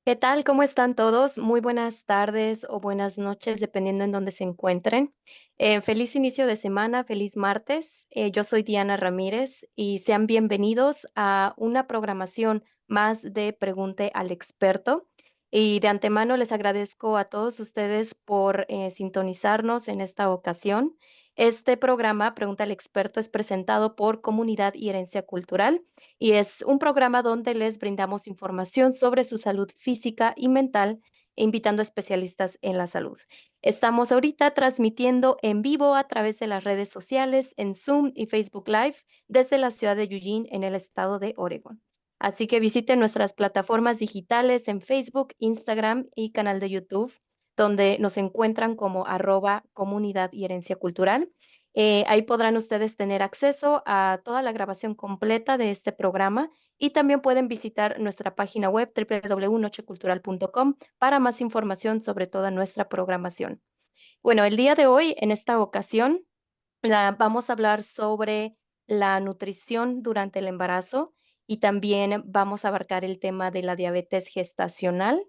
¿Qué tal? ¿Cómo están todos? Muy buenas tardes o buenas noches, dependiendo en dónde se encuentren. Feliz inicio de semana, feliz martes. Yo soy Diana Ramírez y sean bienvenidos a una programación más de Pregunte al Experto. Y de antemano les agradezco a todos ustedes por sintonizarnos en esta ocasión. Este programa, Pregunta al Experto, es presentado por Comunidad y Herencia Cultural y es un programa donde les brindamos información sobre su salud física y mental, invitando a especialistas en la salud. Estamos ahorita transmitiendo en vivo a través de las redes sociales, en Zoom y Facebook Live, desde la ciudad de Eugene, en el estado de Oregon. Así que visiten nuestras plataformas digitales en Facebook, Instagram y canal de YouTube, donde nos encuentran como @comunidad y herencia cultural. Ahí podrán ustedes tener acceso a toda la grabación completa de este programa y también pueden visitar nuestra página web www.nochecultural.com para más información sobre toda nuestra programación. Bueno, el día de hoy, en esta ocasión, vamos a hablar sobre la nutrición durante el embarazo y también vamos a abarcar el tema de la diabetes gestacional.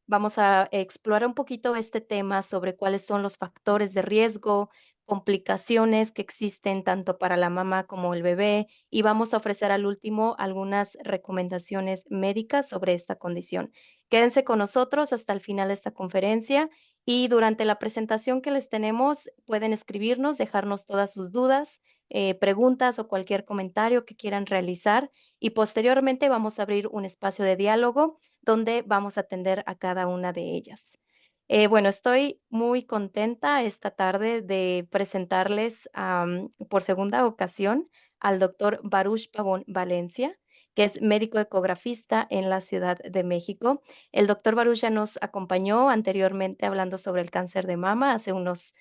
Vamos a explorar un poquito este tema sobre cuáles son los factores de riesgo, complicaciones que existen tanto para la mamá como el bebé y vamos a ofrecer al último algunas recomendaciones médicas sobre esta condición. Quédense con nosotros hasta el final de esta conferencia y durante la presentación que les tenemos, pueden escribirnos, dejarnos todas sus dudas, preguntas o cualquier comentario que quieran realizar. Y posteriormente vamos a abrir un espacio de diálogo donde vamos a atender a cada una de ellas. Bueno, estoy muy contenta esta tarde de presentarles por segunda ocasión al doctor Baruch Pavón Valencia, que es médico ecografista en la Ciudad de México. El doctor Baruch ya nos acompañó anteriormente hablando sobre el cáncer de mama hace unos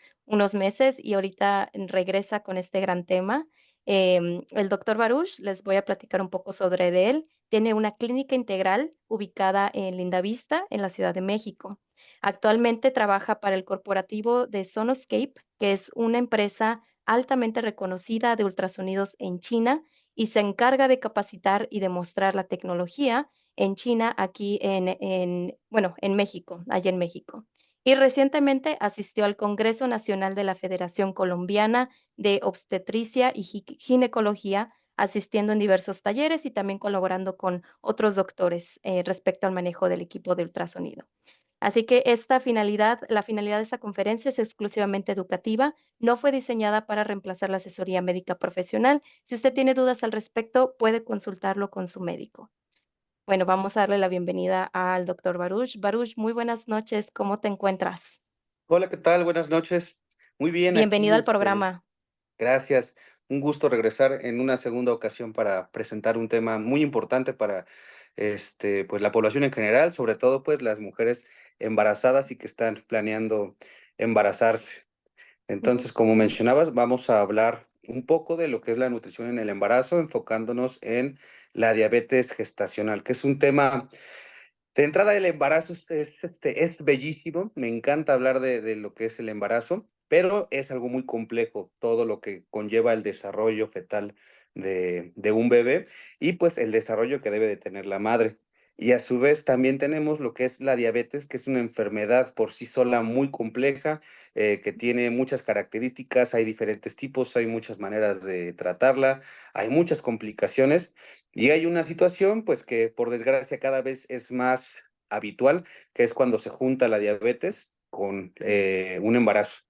meses y ahorita regresa con este gran tema. El doctor Baruch, les voy a platicar un poco sobre de él. Tiene una clínica integral ubicada en Lindavista, en la Ciudad de México. Actualmente trabaja para el corporativo de Sonoscape, que es una empresa altamente reconocida de ultrasonidos en China y se encarga de capacitar y demostrar la tecnología en China, aquí bueno, en México, allá en México. Y recientemente asistió al Congreso Nacional de la Federación Colombiana de Obstetricia y Ginecología, asistiendo en diversos talleres y también colaborando con otros doctores respecto al manejo del equipo de ultrasonido. Así que la finalidad de esta conferencia es exclusivamente educativa, no fue diseñada para reemplazar la asesoría médica profesional. Si usted tiene dudas al respecto, puede consultarlo con su médico. Bueno, vamos a darle la bienvenida al doctor Baruch. Baruch, muy buenas noches, ¿cómo te encuentras? Hola, ¿qué tal? Buenas noches. Muy bien, Bienvenido aquí, al programa. gracias. Un gusto regresar en una segunda ocasión para presentar un tema muy importante para, pues la población en general, sobre todo, pues las mujeres embarazadas y que están planeando embarazarse. Ujú. Entonces, como mencionabas, vamos a hablar un poco de lo que es la nutrición en el embarazo, enfocándonos en la diabetes gestacional, que es un tema de entrada. El embarazo es bellísimo, me encanta hablar de lo que es el embarazo, pero es algo muy complejo, todo lo que conlleva el desarrollo fetal de un bebé y, pues, el desarrollo que debe de tener la madre. Y a su vez también tenemos lo que es la diabetes, que es una enfermedad por sí sola muy compleja, que tiene muchas características, hay diferentes tipos, hay muchas maneras de tratarla, hay muchas complicaciones. Y hay una situación, pues, que por desgracia cada vez es más habitual, que es cuando se junta la diabetes con un embarazo,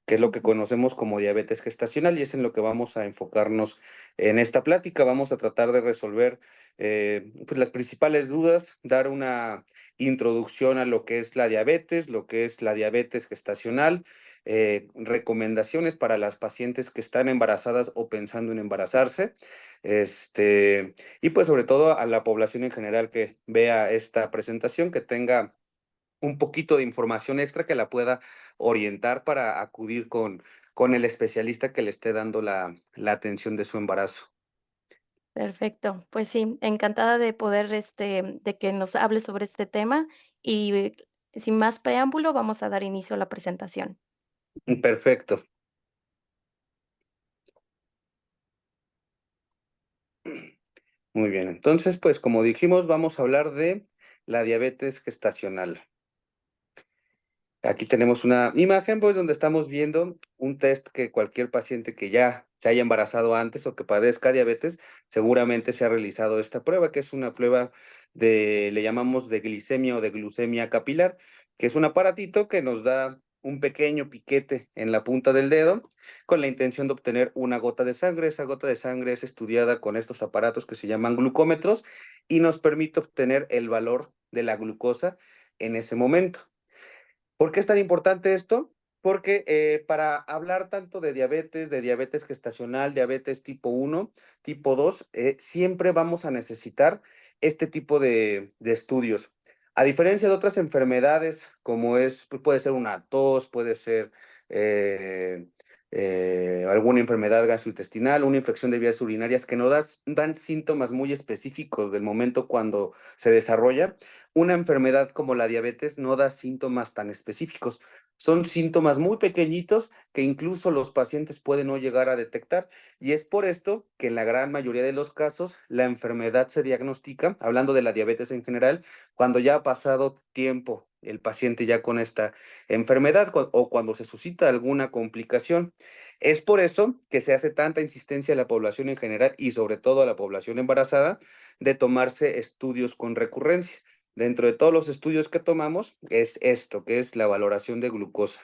que es lo que Ujú. conocemos como diabetes gestacional, y es en lo que vamos a enfocarnos en esta plática. Vamos a tratar de resolver pues las principales dudas, dar una introducción a lo que es la diabetes, lo que es la diabetes gestacional, recomendaciones para las pacientes que están embarazadas o pensando en embarazarse, y pues sobre todo a la población en general que vea esta presentación, que tenga un poquito de información extra que la pueda orientar para acudir con el especialista que le esté dando la atención de su embarazo. Perfecto. Pues sí, encantada de poder, de que nos hable sobre este tema y sin más preámbulo, vamos a dar inicio a la presentación. Perfecto. Muy bien. Entonces, pues como dijimos, vamos a hablar de la diabetes gestacional? Aquí tenemos una imagen, pues, donde estamos viendo un test que cualquier paciente que ya se haya embarazado antes o que padezca diabetes, seguramente se ha realizado esta prueba, que es una prueba le llamamos de glicemia o de glucemia capilar, que es un aparatito que nos da un pequeño piquete en la punta del dedo con la intención de obtener una gota de sangre. Esa gota de sangre es estudiada con estos aparatos que se llaman glucómetros y nos permite obtener el valor de la glucosa en ese momento. ¿Por qué es tan importante esto? Porque para hablar tanto de diabetes gestacional, diabetes tipo 1, tipo 2, siempre vamos a necesitar este tipo de estudios. A diferencia de otras enfermedades, como pues, puede ser una tos, puede ser eh, alguna enfermedad gastrointestinal, una infección de vías urinarias que no dan síntomas muy específicos del momento cuando se desarrolla. Una enfermedad como la diabetes no da síntomas tan específicos. Son síntomas muy pequeñitos que incluso los pacientes pueden no llegar a detectar. Y es por esto que en la gran mayoría de los casos la enfermedad se diagnostica, hablando de la diabetes en general, cuando ya ha pasado tiempo el paciente ya con esta enfermedad o cuando se suscita alguna complicación. Es por eso que se hace tanta insistencia a la población en general y sobre todo a la población embarazada de tomarse estudios con recurrencia. Dentro de todos los estudios que tomamos, es esto, que es la valoración de glucosa.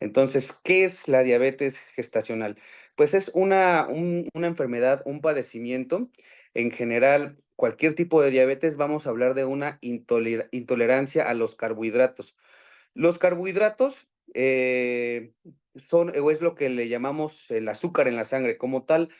Entonces, ¿qué es la diabetes gestacional? Pues es una enfermedad, un padecimiento. En general, cualquier tipo de diabetes, vamos a hablar de una intolerancia a los carbohidratos. Los carbohidratos son, o es lo que le llamamos el azúcar en la sangre. Como tal,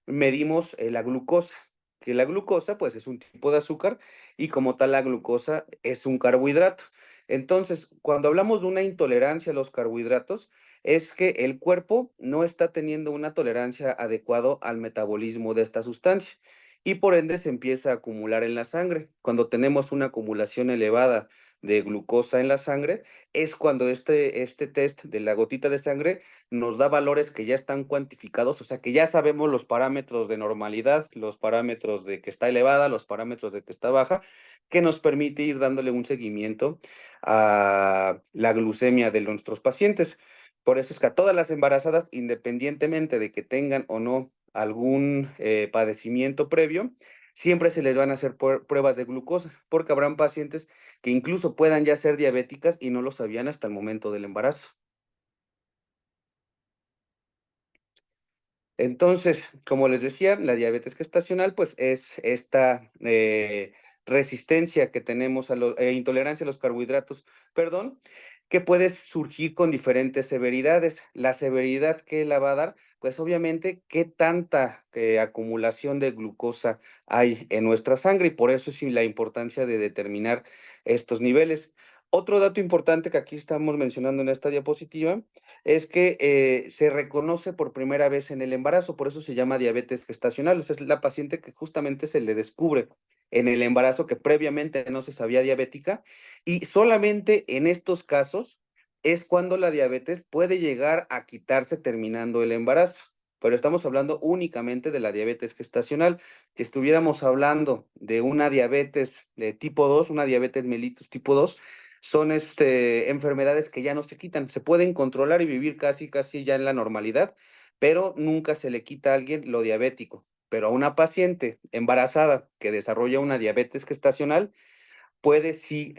medimos la glucosa, que la glucosa, pues, es un tipo de azúcar y como tal la glucosa es un carbohidrato. Entonces, cuando hablamos de una intolerancia a los carbohidratos, es que el cuerpo no está teniendo una tolerancia adecuada al metabolismo de esta sustancia y por ende se empieza a acumular en la sangre. Cuando tenemos una acumulación elevada de glucosa en la sangre, es cuando este test de la gotita de sangre nos da valores que ya están cuantificados, o sea que ya sabemos los parámetros de normalidad, los parámetros de que está elevada, los parámetros de que está baja, que nos permite ir dándole un seguimiento a la glucemia de nuestros pacientes. Por eso es que a todas las embarazadas, independientemente de que tengan o no algún padecimiento previo, siempre se les van a hacer pruebas de glucosa, porque habrán pacientes que incluso puedan ya ser diabéticas y no lo sabían hasta el momento del embarazo. Entonces, como les decía, la diabetes gestacional, pues es esta resistencia que tenemos intolerancia a los carbohidratos, perdón, que puede surgir con diferentes severidades. La severidad que la va a dar, pues obviamente, qué tanta acumulación de glucosa hay en nuestra sangre y por eso es la importancia de determinar estos niveles. Otro dato importante que aquí estamos mencionando en esta diapositiva es que se reconoce por primera vez en el embarazo, por eso se llama diabetes gestacional. O sea, es la paciente que justamente se le descubre en el embarazo que previamente no se sabía diabética y solamente en estos casos es cuando la diabetes puede llegar a quitarse terminando el embarazo. Pero estamos hablando únicamente de la diabetes gestacional. Si estuviéramos hablando de una diabetes de tipo 2, una diabetes mellitus tipo 2, son enfermedades que ya no se quitan, se pueden controlar y vivir casi ya en la normalidad, pero nunca se le quita a alguien lo diabético. Pero a una paciente embarazada que desarrolla una diabetes gestacional, puede sí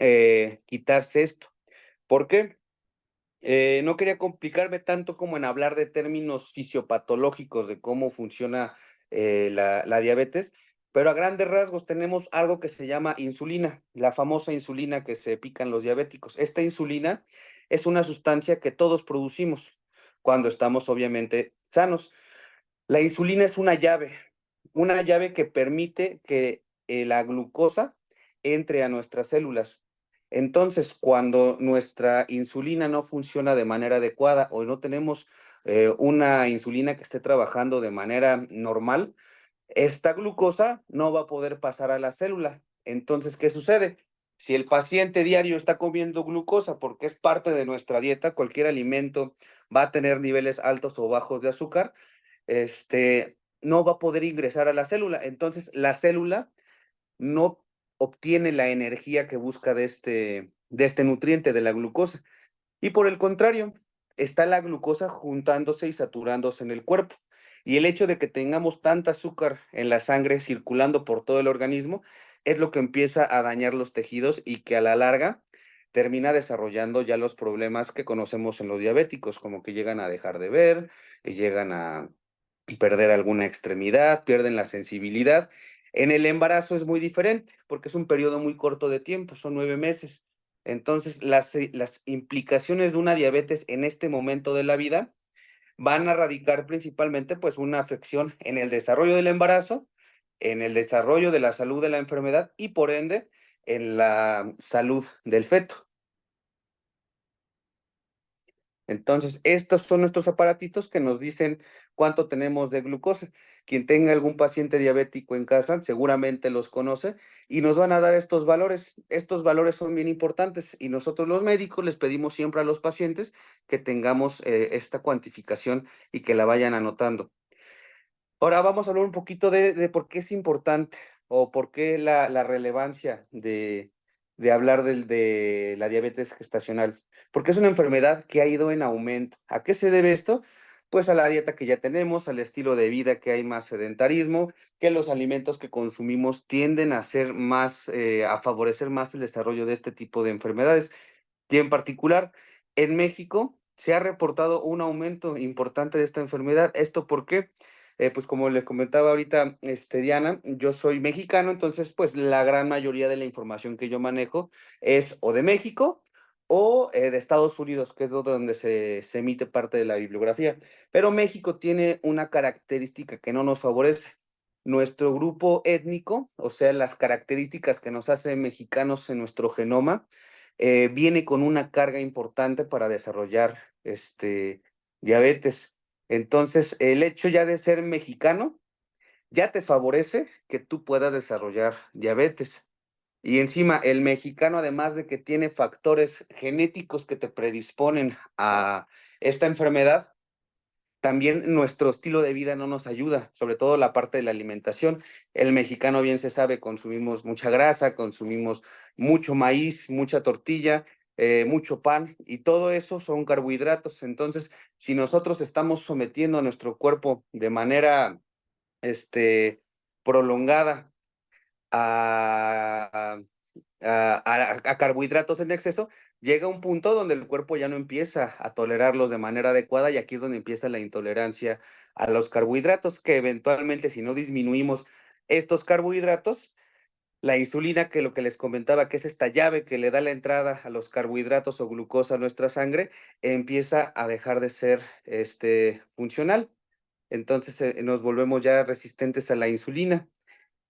quitarse esto. ¿Por qué? No quería complicarme tanto como en hablar de términos fisiopatológicos de cómo funciona la diabetes, pero a grandes rasgos tenemos algo que se llama insulina, la famosa insulina que se pican los diabéticos. Esta insulina es una sustancia que todos producimos cuando estamos obviamente sanos. La insulina es una llave que permite que la glucosa entre a nuestras células. Entonces, cuando nuestra insulina no funciona de manera adecuada o no tenemos una insulina que esté trabajando de manera normal, esta glucosa no va a poder pasar a la célula. Entonces, ¿qué sucede? Si el paciente diario está comiendo glucosa porque es parte de nuestra dieta, cualquier alimento va a tener niveles altos o bajos de azúcar, no va a poder ingresar a la célula. Entonces, la célula no obtiene la energía que busca de este nutriente, de la glucosa. Y por el contrario, está la glucosa juntándose y saturándose en el cuerpo. Y el hecho de que tengamos tanta azúcar en la sangre circulando por todo el organismo es lo que empieza a dañar los tejidos y que a la larga termina desarrollando ya los problemas que conocemos en los diabéticos, como que llegan a dejar de ver, y llegan a perder alguna extremidad, pierden la sensibilidad. En el embarazo es muy diferente, porque es un periodo muy corto de tiempo, son 9 meses. Entonces, las implicaciones de una diabetes en este momento de la vida van a radicar principalmente, pues, una afección en el desarrollo del embarazo, en el desarrollo de la salud de la enfermedad y, por ende, en la salud del feto. Entonces, estos son nuestros aparatitos que nos dicen cuánto tenemos de glucosa. Quien tenga algún paciente diabético en casa seguramente los conoce y nos van a dar estos valores. Estos valores son bien importantes y nosotros los médicos les pedimos siempre a los pacientes que tengamos esta cuantificación y que la vayan anotando. Ahora vamos a hablar un poquito de por qué es importante o por qué la relevancia de hablar de la diabetes gestacional. Porque es una enfermedad que ha ido en aumento. ¿A qué se debe esto? Pues a la dieta que ya tenemos, al estilo de vida que hay más sedentarismo, que los alimentos que consumimos tienden a ser más, a favorecer más el desarrollo de este tipo de enfermedades. Y en particular, en México se ha reportado un aumento importante de esta enfermedad. ¿Esto por qué? Pues como le comentaba ahorita, Diana, yo soy mexicano, entonces pues la gran mayoría de la información que yo manejo es o de México o de Estados Unidos, que es donde se emite parte de la bibliografía. Pero México tiene una característica que no nos favorece. Nuestro grupo étnico, o sea, las características que nos hacen mexicanos en nuestro genoma, viene con una carga importante para desarrollar diabetes. Entonces, el hecho ya de ser mexicano ya te favorece que tú puedas desarrollar diabetes. Y encima, el mexicano, además de que tiene factores genéticos que te predisponen a esta enfermedad, también nuestro estilo de vida no nos ayuda, sobre todo la parte de la alimentación. El mexicano, bien se sabe, consumimos mucha grasa, consumimos mucho maíz, mucha tortilla, mucho pan, y todo eso son carbohidratos. Entonces, si nosotros estamos sometiendo a nuestro cuerpo de manera prolongada a, a carbohidratos en exceso, llega un punto donde el cuerpo ya no empieza a tolerarlos de manera adecuada y aquí es donde empieza la intolerancia a los carbohidratos, que eventualmente si no disminuimos estos carbohidratos, la insulina, que lo que les comentaba, que es esta llave que le da la entrada a los carbohidratos o glucosa a nuestra sangre, empieza a dejar de ser funcional. Entonces nos volvemos ya resistentes a la insulina.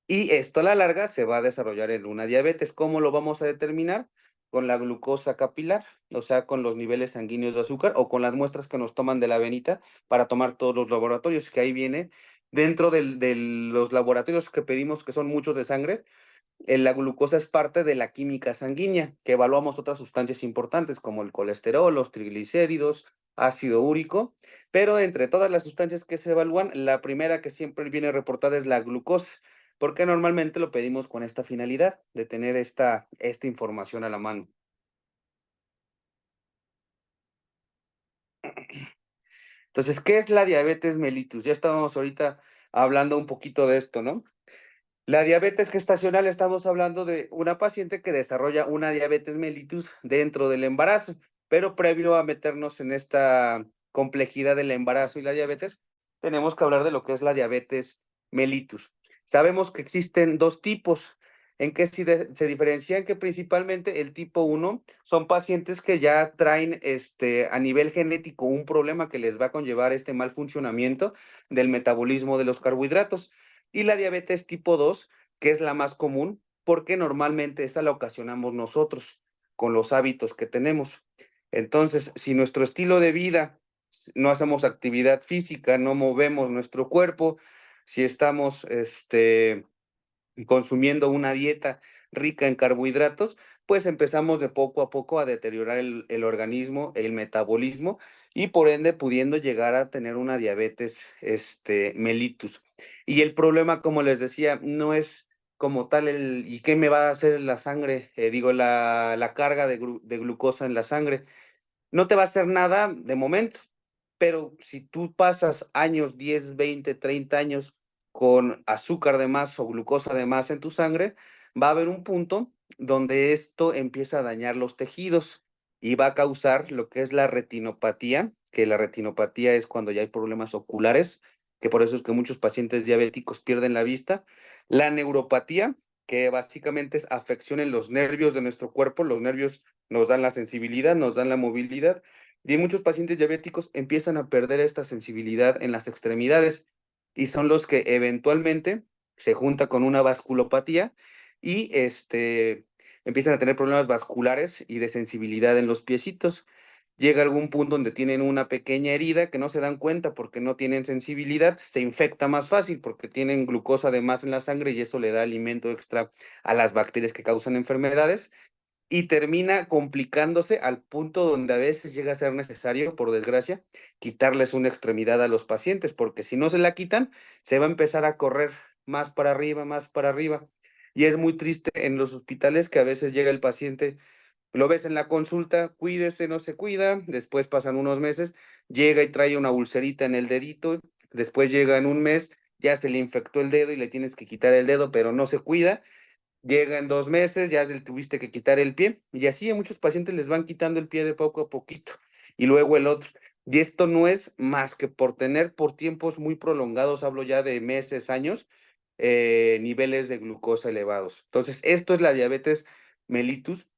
Y esto a la larga se va a desarrollar en una diabetes. ¿Cómo lo vamos a determinar? Con la glucosa capilar, o sea, con los niveles sanguíneos de azúcar o con las muestras que nos toman de la venita para tomar todos los laboratorios, que ahí viene dentro de los laboratorios que pedimos, que son muchos de sangre. La glucosa es parte de la química sanguínea, que evaluamos otras sustancias importantes como el colesterol, los triglicéridos, ácido úrico, pero entre todas las sustancias que se evalúan, la primera que siempre viene reportada es la glucosa, porque normalmente lo pedimos con esta finalidad de tener esta información a la mano. Entonces, ¿qué es la diabetes mellitus? Ya estábamos ahorita hablando un poquito de esto, ¿no? La diabetes gestacional, estamos hablando de una paciente que desarrolla una diabetes mellitus dentro del embarazo, pero previo a meternos en esta complejidad del embarazo y la diabetes, tenemos que hablar de lo que es la diabetes mellitus. Sabemos que existen dos tipos. ¿En qué se diferencian? Que principalmente el tipo uno son pacientes que ya traen a nivel genético un problema que les va a conllevar este mal funcionamiento del metabolismo de los carbohidratos. Y la diabetes tipo 2, que es la más común, porque normalmente esa la ocasionamos nosotros con los hábitos que tenemos. Entonces, si nuestro estilo de vida, no hacemos actividad física, no movemos nuestro cuerpo, si estamos consumiendo una dieta rica en carbohidratos, pues empezamos de poco a poco a deteriorar el organismo, el metabolismo, y por ende pudiendo llegar a tener una diabetes mellitus. Y el problema, como les decía, no es como tal y qué me va a hacer la sangre, digo, la carga de glucosa en la sangre. No te va a hacer nada de momento, pero si tú pasas años, 10, 20, 30 años con azúcar de más o glucosa de más en tu sangre, va a haber un punto donde esto empieza a dañar los tejidos y va a causar lo que es la retinopatía, que la retinopatía es cuando ya hay problemas oculares, que por eso es que muchos pacientes diabéticos pierden la vista. La neuropatía, que básicamente es afección en los nervios de nuestro cuerpo. Los nervios nos dan la sensibilidad, nos dan la movilidad, y muchos pacientes diabéticos empiezan a perder esta sensibilidad en las extremidades y son los que eventualmente se junta con una vasculopatía y empiezan a tener problemas vasculares y de sensibilidad en los piecitos. Llega algún punto donde tienen una pequeña herida que no se dan cuenta porque no tienen sensibilidad, se infecta más fácil porque tienen glucosa de más en la sangre y eso le da alimento extra a las bacterias que causan enfermedades y termina complicándose al punto donde a veces llega a ser necesario, por desgracia, quitarles una extremidad a los pacientes, porque si no se la quitan, se va a empezar a correr más para arriba, más para arriba. Y es muy triste en los hospitales que a veces llega el paciente, lo ves en la consulta, cuídese, no se cuida, después pasan unos meses, llega y trae una ulcerita en el dedito, después llega en un mes, ya se le infectó el dedo y le tienes que quitar el dedo, pero no se cuida. Llega en 2 meses, ya le tuviste que quitar el pie, y así a muchos pacientes les van quitando el pie de poco a poquito, y luego el otro. Y esto no es más que por tener por tiempos muy prolongados, hablo ya de meses, años, niveles de glucosa elevados. Entonces, esto es la diabetes mellitus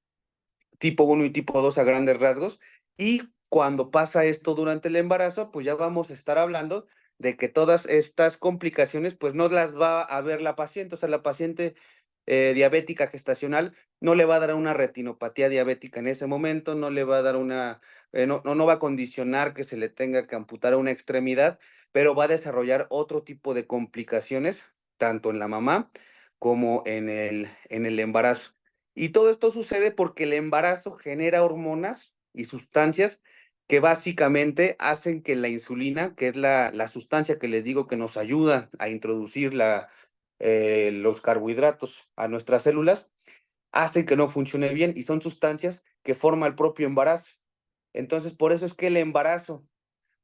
tipo 1 y tipo 2 a grandes rasgos. Y cuando pasa esto durante el embarazo, pues ya vamos a estar hablando de que todas estas complicaciones, pues no las va a ver la paciente. O sea, la paciente diabética gestacional no le va a dar una retinopatía diabética en ese momento, no le va a dar una, no va a condicionar que se le tenga que amputar una extremidad, pero va a desarrollar otro tipo de complicaciones, tanto en la mamá como en el embarazo. Y todo esto sucede porque el embarazo genera hormonas y sustancias que básicamente hacen que la insulina, que es la sustancia que les digo que nos ayuda a introducir los carbohidratos a nuestras células, hacen que no funcione bien y son sustancias que forma el propio embarazo. Entonces, por eso es que el embarazo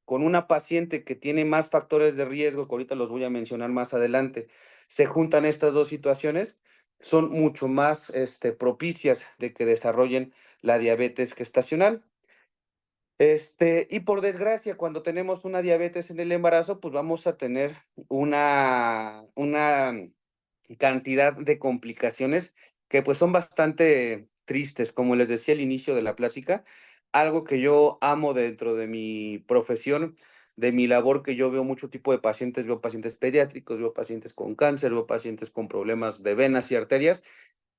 con una paciente que tiene más factores de riesgo, que ahorita los voy a mencionar más adelante, se juntan estas dos situaciones, son mucho más propicias de que desarrollen la diabetes gestacional. Y por desgracia, cuando tenemos una diabetes en el embarazo, pues vamos a tener una cantidad de complicaciones que pues son bastante tristes, como les decía al inicio de la plática, algo que yo amo dentro de mi profesión, de mi labor, que yo veo mucho tipo de pacientes, veo pacientes pediátricos, veo pacientes con cáncer, veo pacientes con problemas de venas y arterias.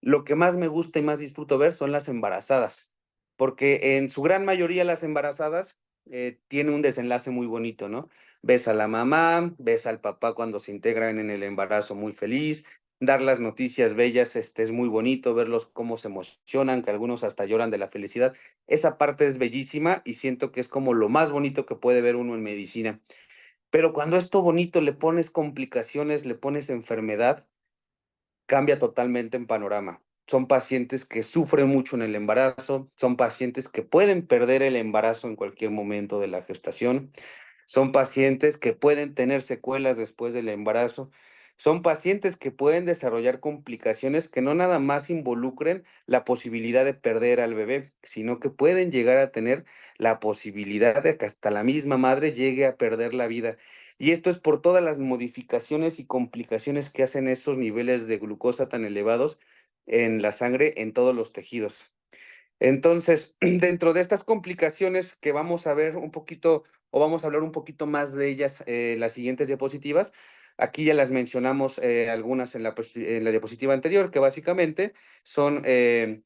Lo que más me gusta y más disfruto ver son las embarazadas, porque en su gran mayoría las embarazadas tienen un desenlace muy bonito, ¿no? Ves a la mamá, ves al papá cuando se integran en el embarazo muy feliz, dar las noticias bellas, es muy bonito, verlos cómo se emocionan, que algunos hasta lloran de la felicidad. Esa parte es bellísima y siento que es como lo más bonito que puede ver uno en medicina. Pero cuando esto bonito le pones complicaciones, le pones enfermedad, cambia totalmente en panorama. Son pacientes que sufren mucho en el embarazo, son pacientes que pueden perder el embarazo en cualquier momento de la gestación, son pacientes que pueden tener secuelas después del embarazo, son pacientes que pueden desarrollar complicaciones que no nada más involucren la posibilidad de perder al bebé, sino que pueden llegar a tener la posibilidad de que hasta la misma madre llegue a perder la vida. Y esto es por todas las modificaciones y complicaciones que hacen esos niveles de glucosa tan elevados en la sangre, en todos los tejidos. Entonces, dentro de estas complicaciones que vamos a ver un poquito, o vamos a hablar un poquito más de ellas en las siguientes diapositivas, aquí ya las mencionamos algunas en la diapositiva anterior, que básicamente son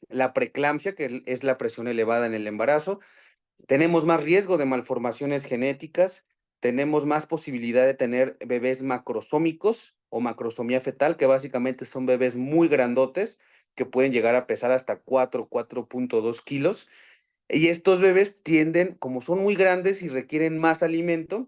la preeclampsia, que es la presión elevada en el embarazo. Tenemos más riesgo de malformaciones genéticas, tenemos más posibilidad de tener bebés macrosómicos o macrosomía fetal, que básicamente son bebés muy grandotes, que pueden llegar a pesar hasta 4.2 kilos. Y estos bebés tienden, como son muy grandes y requieren más alimento,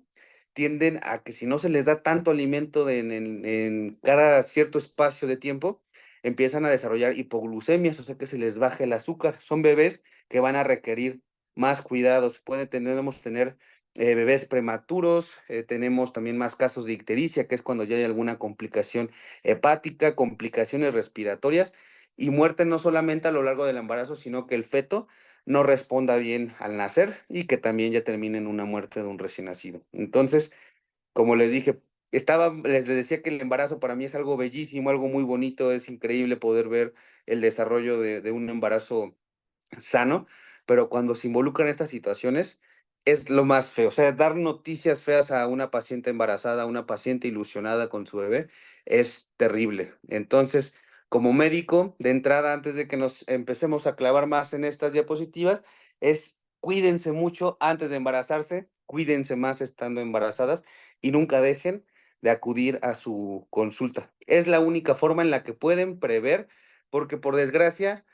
tienden a que si no se les da tanto alimento en cada cierto espacio de tiempo, empiezan a desarrollar hipoglucemias, o sea que se les baja el azúcar. Son bebés que van a requerir más cuidados. Podemos tener bebés prematuros, tenemos también más casos de ictericia, que es cuando ya hay alguna complicación hepática, complicaciones respiratorias y muerte no solamente a lo largo del embarazo, sino que el feto no responda bien al nacer y que también ya termine en una muerte de un recién nacido. Entonces, como les dije, les decía que el embarazo para mí es algo bellísimo, algo muy bonito, es increíble poder ver el desarrollo de un embarazo sano, pero cuando se involucran estas situaciones es lo más feo. O sea, dar noticias feas a una paciente embarazada, a una paciente ilusionada con su bebé, es terrible. Entonces, como médico, de entrada, antes de que nos empecemos a clavar más en estas diapositivas, es cuídense mucho antes de embarazarse, cuídense más estando embarazadas y nunca dejen de acudir a su consulta. Es la única forma en la que pueden prever, porque por desgracia,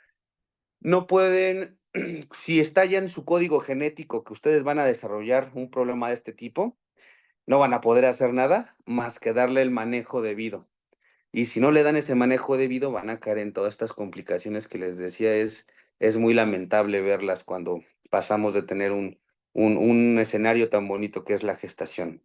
no pueden, si está ya en su código genético que ustedes van a desarrollar un problema de este tipo, no van a poder hacer nada más que darle el manejo debido. Y si no le dan ese manejo debido, van a caer en todas estas complicaciones que les decía. Es muy lamentable verlas cuando pasamos de tener un escenario tan bonito que es la gestación.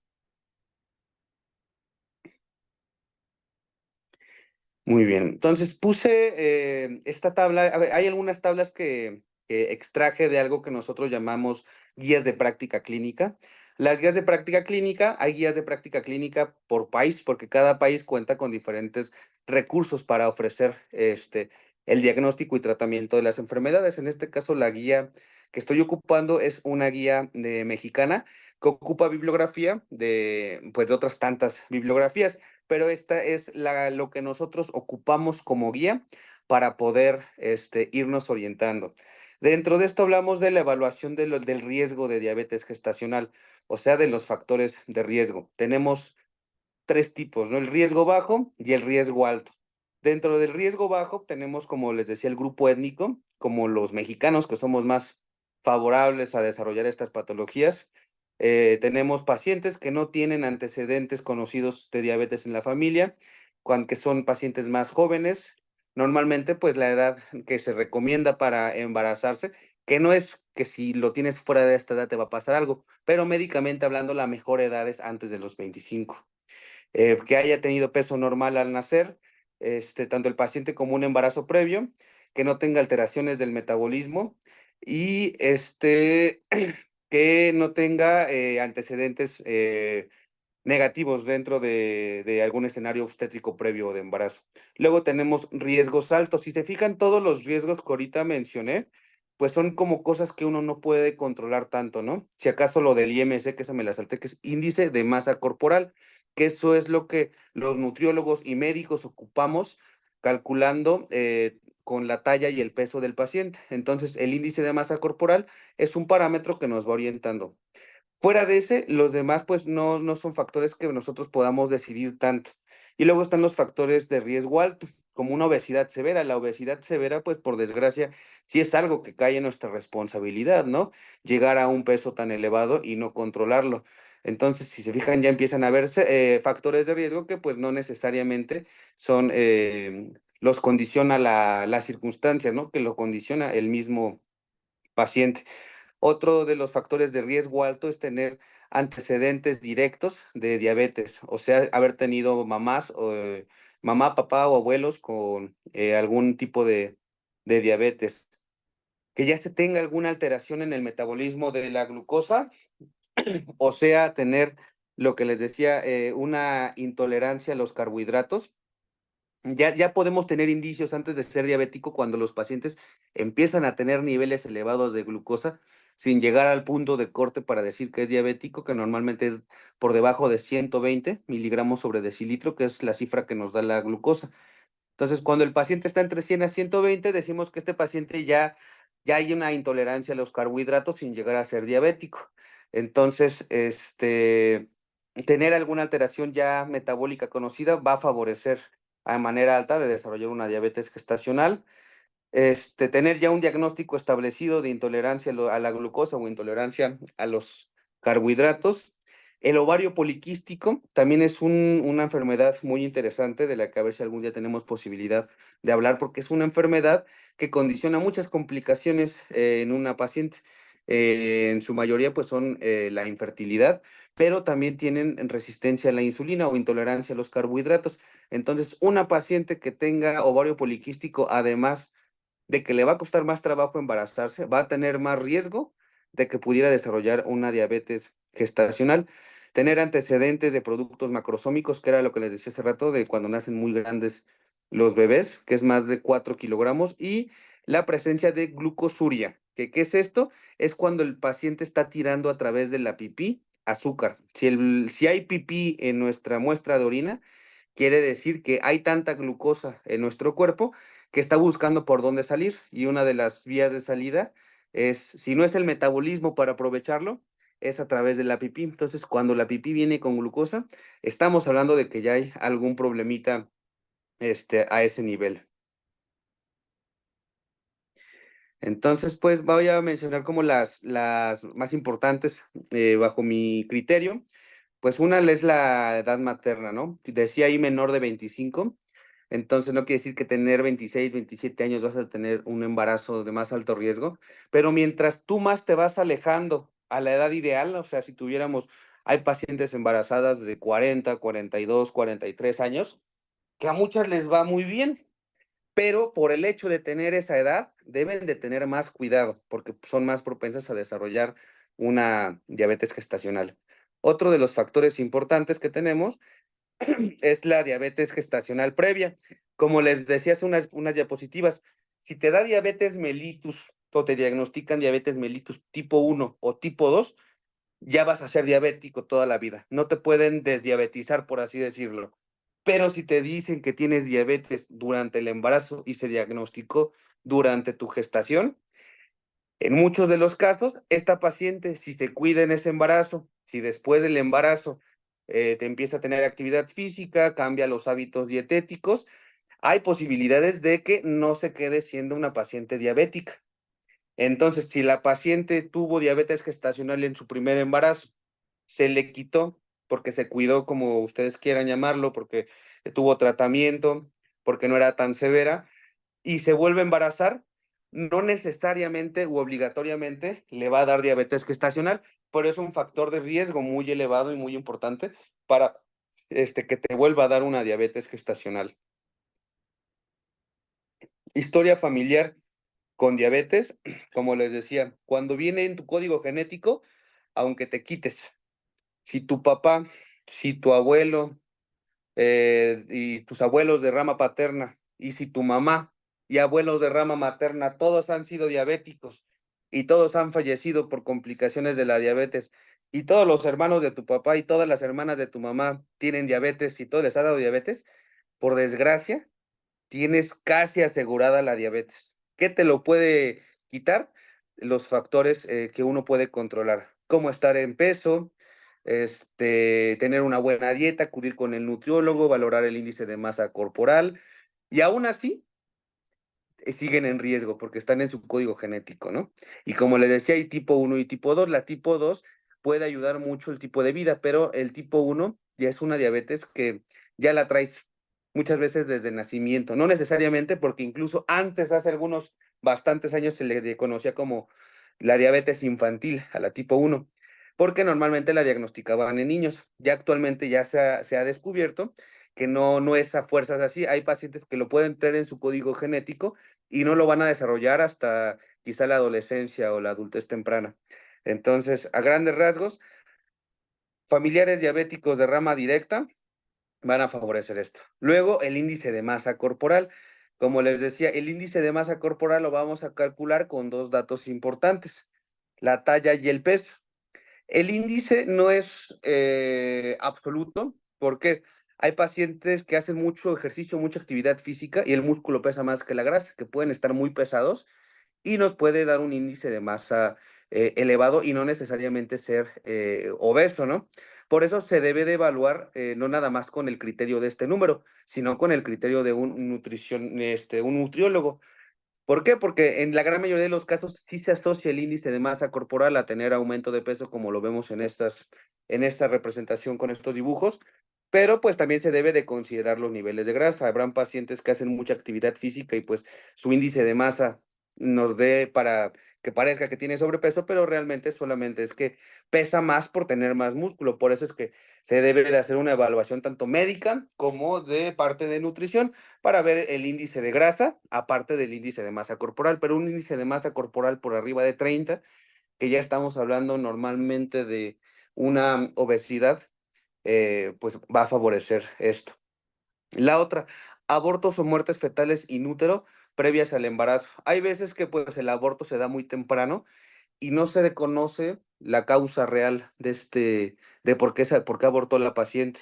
Muy bien, entonces puse esta tabla, a ver, hay algunas tablas que extraje de algo que nosotros llamamos guías de práctica clínica. Las guías de práctica clínica, hay guías de práctica clínica por país, porque cada país cuenta con diferentes recursos para ofrecer el diagnóstico y tratamiento de las enfermedades. En este caso, la guía que estoy ocupando es una guía mexicana que ocupa bibliografía pues, de otras tantas bibliografías, pero esta es lo que nosotros ocupamos como guía para poder irnos orientando. Dentro de esto hablamos de la evaluación del riesgo de diabetes gestacional, o sea, de los factores de riesgo. Tenemos tres tipos, ¿no? El riesgo bajo y el riesgo alto. Dentro del riesgo bajo tenemos, como les decía, el grupo étnico, como los mexicanos, que somos más favorables a desarrollar estas patologías. Tenemos pacientes que no tienen antecedentes conocidos de diabetes en la familia, que son pacientes más jóvenes. Normalmente, pues la edad que se recomienda para embarazarse, que no es que si lo tienes fuera de esta edad te va a pasar algo, pero médicamente hablando, la mejor edad es antes de los 25. Que haya tenido peso normal al nacer, tanto el paciente como un embarazo previo, que no tenga alteraciones del metabolismo y que no tenga antecedentes negativos dentro de algún escenario obstétrico previo de embarazo. Luego tenemos riesgos altos. Si se fijan, todos los riesgos que ahorita mencioné, pues son como cosas que uno no puede controlar tanto, ¿no? Si acaso lo del IMC, que se me la salté, que es índice de masa corporal, que eso es lo que los nutriólogos y médicos ocupamos calculando con la talla y el peso del paciente. Entonces, el índice de masa corporal es un parámetro que nos va orientando. Fuera de ese, los demás pues no son factores que nosotros podamos decidir tanto. Y luego están los factores de riesgo alto, como una obesidad severa. La obesidad severa, pues por desgracia, sí es algo que cae en nuestra responsabilidad, ¿no? Llegar a un peso tan elevado y no controlarlo. Entonces, si se fijan, ya empiezan a verse factores de riesgo que pues no necesariamente son, los condiciona la circunstancia, ¿no? Que lo condiciona el mismo paciente. Otro de los factores de riesgo alto es tener antecedentes directos de diabetes, o sea, haber tenido mamá, papá o abuelos con algún tipo de diabetes. Que ya se tenga alguna alteración en el metabolismo de la glucosa, o sea, tener lo que les decía, una intolerancia a los carbohidratos. Ya podemos tener indicios antes de ser diabético cuando los pacientes empiezan a tener niveles elevados de glucosa sin llegar al punto de corte para decir que es diabético, que normalmente es por debajo de 120 miligramos sobre decilitro, que es la cifra que nos da la glucosa. Entonces, cuando el paciente está entre 100 a 120, decimos que este paciente ya hay una intolerancia a los carbohidratos sin llegar a ser diabético. Entonces, tener alguna alteración ya metabólica conocida va a favorecer a manera alta de desarrollar una diabetes gestacional. Tener ya un diagnóstico establecido de intolerancia a la glucosa o intolerancia a los carbohidratos. El ovario poliquístico también es una enfermedad muy interesante de la que a ver si algún día tenemos posibilidad de hablar, porque es una enfermedad que condiciona muchas complicaciones en una paciente. En su mayoría, pues son la infertilidad, pero también tienen resistencia a la insulina o intolerancia a los carbohidratos. Entonces, una paciente que tenga ovario poliquístico, además de que le va a costar más trabajo embarazarse, va a tener más riesgo de que pudiera desarrollar una diabetes gestacional, tener antecedentes de productos macrosómicos, que era lo que les decía hace rato, de cuando nacen muy grandes los bebés, que es más de 4 kilogramos, y la presencia de glucosuria. ¿Qué es esto? Es cuando el paciente está tirando a través de la pipí azúcar. Si hay pipí en nuestra muestra de orina, quiere decir que hay tanta glucosa en nuestro cuerpo que está buscando por dónde salir, y una de las vías de salida es, si no es el metabolismo para aprovecharlo, es a través de la pipí. Entonces, cuando la pipí viene con glucosa, estamos hablando de que ya hay algún problemita a ese nivel. Entonces, pues voy a mencionar como las más importantes bajo mi criterio. Pues una es la edad materna, ¿no? Decía ahí menor de 25, entonces no quiere decir que tener 26, 27 años vas a tener un embarazo de más alto riesgo, pero mientras tú más te vas alejando a la edad ideal, o sea, si tuviéramos, hay pacientes embarazadas de 40, 42, 43 años, que a muchas les va muy bien, pero por el hecho de tener esa edad, deben de tener más cuidado, porque son más propensas a desarrollar una diabetes gestacional. Otro de los factores importantes que tenemos es la diabetes gestacional previa. Como les decía hace unas diapositivas, si te da diabetes mellitus o te diagnostican diabetes mellitus tipo 1 o tipo 2, ya vas a ser diabético toda la vida. No te pueden desdiabetizar, por así decirlo. Pero si te dicen que tienes diabetes durante el embarazo y se diagnosticó durante tu gestación, en muchos de los casos, esta paciente, si se cuida en ese embarazo, si después del embarazo te empieza a tener actividad física, cambia los hábitos dietéticos, hay posibilidades de que no se quede siendo una paciente diabética. Entonces, si la paciente tuvo diabetes gestacional en su primer embarazo, se le quitó porque se cuidó, como ustedes quieran llamarlo, porque tuvo tratamiento, porque no era tan severa, y se vuelve a embarazar, no necesariamente u obligatoriamente le va a dar diabetes gestacional, pero es un factor de riesgo muy elevado y muy importante para que te vuelva a dar una diabetes gestacional. Historia familiar con diabetes, como les decía, cuando viene en tu código genético, aunque te quites, si tu papá, si tu abuelo, y tus abuelos de rama paterna, y si tu mamá y abuelos de rama materna, todos han sido diabéticos y todos han fallecido por complicaciones de la diabetes, y todos los hermanos de tu papá y todas las hermanas de tu mamá tienen diabetes y todo les ha dado diabetes, por desgracia, tienes casi asegurada la diabetes. ¿Qué te lo puede quitar? Los factores que uno puede controlar, cómo estar en peso, tener una buena dieta, acudir con el nutriólogo, valorar el índice de masa corporal, y aún así siguen en riesgo porque están en su código genético, ¿no? Y como les decía, hay tipo 1 y tipo 2. La tipo 2 puede ayudar mucho el tipo de vida, pero el tipo 1 ya es una diabetes que ya la traes muchas veces desde nacimiento, no necesariamente porque incluso antes, hace algunos bastantes años, se le conocía como la diabetes infantil a la tipo 1, porque normalmente la diagnosticaban en niños. Ya actualmente ya se ha descubierto que no es a fuerzas así. Hay pacientes que lo pueden tener en su código genético y no lo van a desarrollar hasta quizá la adolescencia o la adultez temprana. Entonces, a grandes rasgos, familiares diabéticos de rama directa van a favorecer esto. Luego, el índice de masa corporal. Como les decía, el índice de masa corporal lo vamos a calcular con dos datos importantes: la talla y el peso. El índice no es absoluto, porque hay pacientes que hacen mucho ejercicio, mucha actividad física y el músculo pesa más que la grasa, que pueden estar muy pesados y nos puede dar un índice de masa elevado y no necesariamente ser obeso, ¿no? Por eso se debe de evaluar no nada más con el criterio de este número, sino con el criterio de un nutriólogo, ¿Por qué? Porque en la gran mayoría de los casos sí se asocia el índice de masa corporal a tener aumento de peso, como lo vemos en esta representación con estos dibujos, pero pues también se debe de considerar los niveles de grasa. Habrán pacientes que hacen mucha actividad física y pues su índice de masa nos dé para que parezca que tiene sobrepeso, pero realmente solamente es que pesa más por tener más músculo. Por eso es que se debe de hacer una evaluación tanto médica como de parte de nutrición para ver el índice de grasa, aparte del índice de masa corporal, pero un índice de masa corporal por arriba de 30, que ya estamos hablando normalmente de una obesidad, pues va a favorecer esto. La otra, abortos o muertes fetales in útero previas al embarazo. Hay veces que pues el aborto se da muy temprano y no se conoce la causa real de por qué abortó la paciente.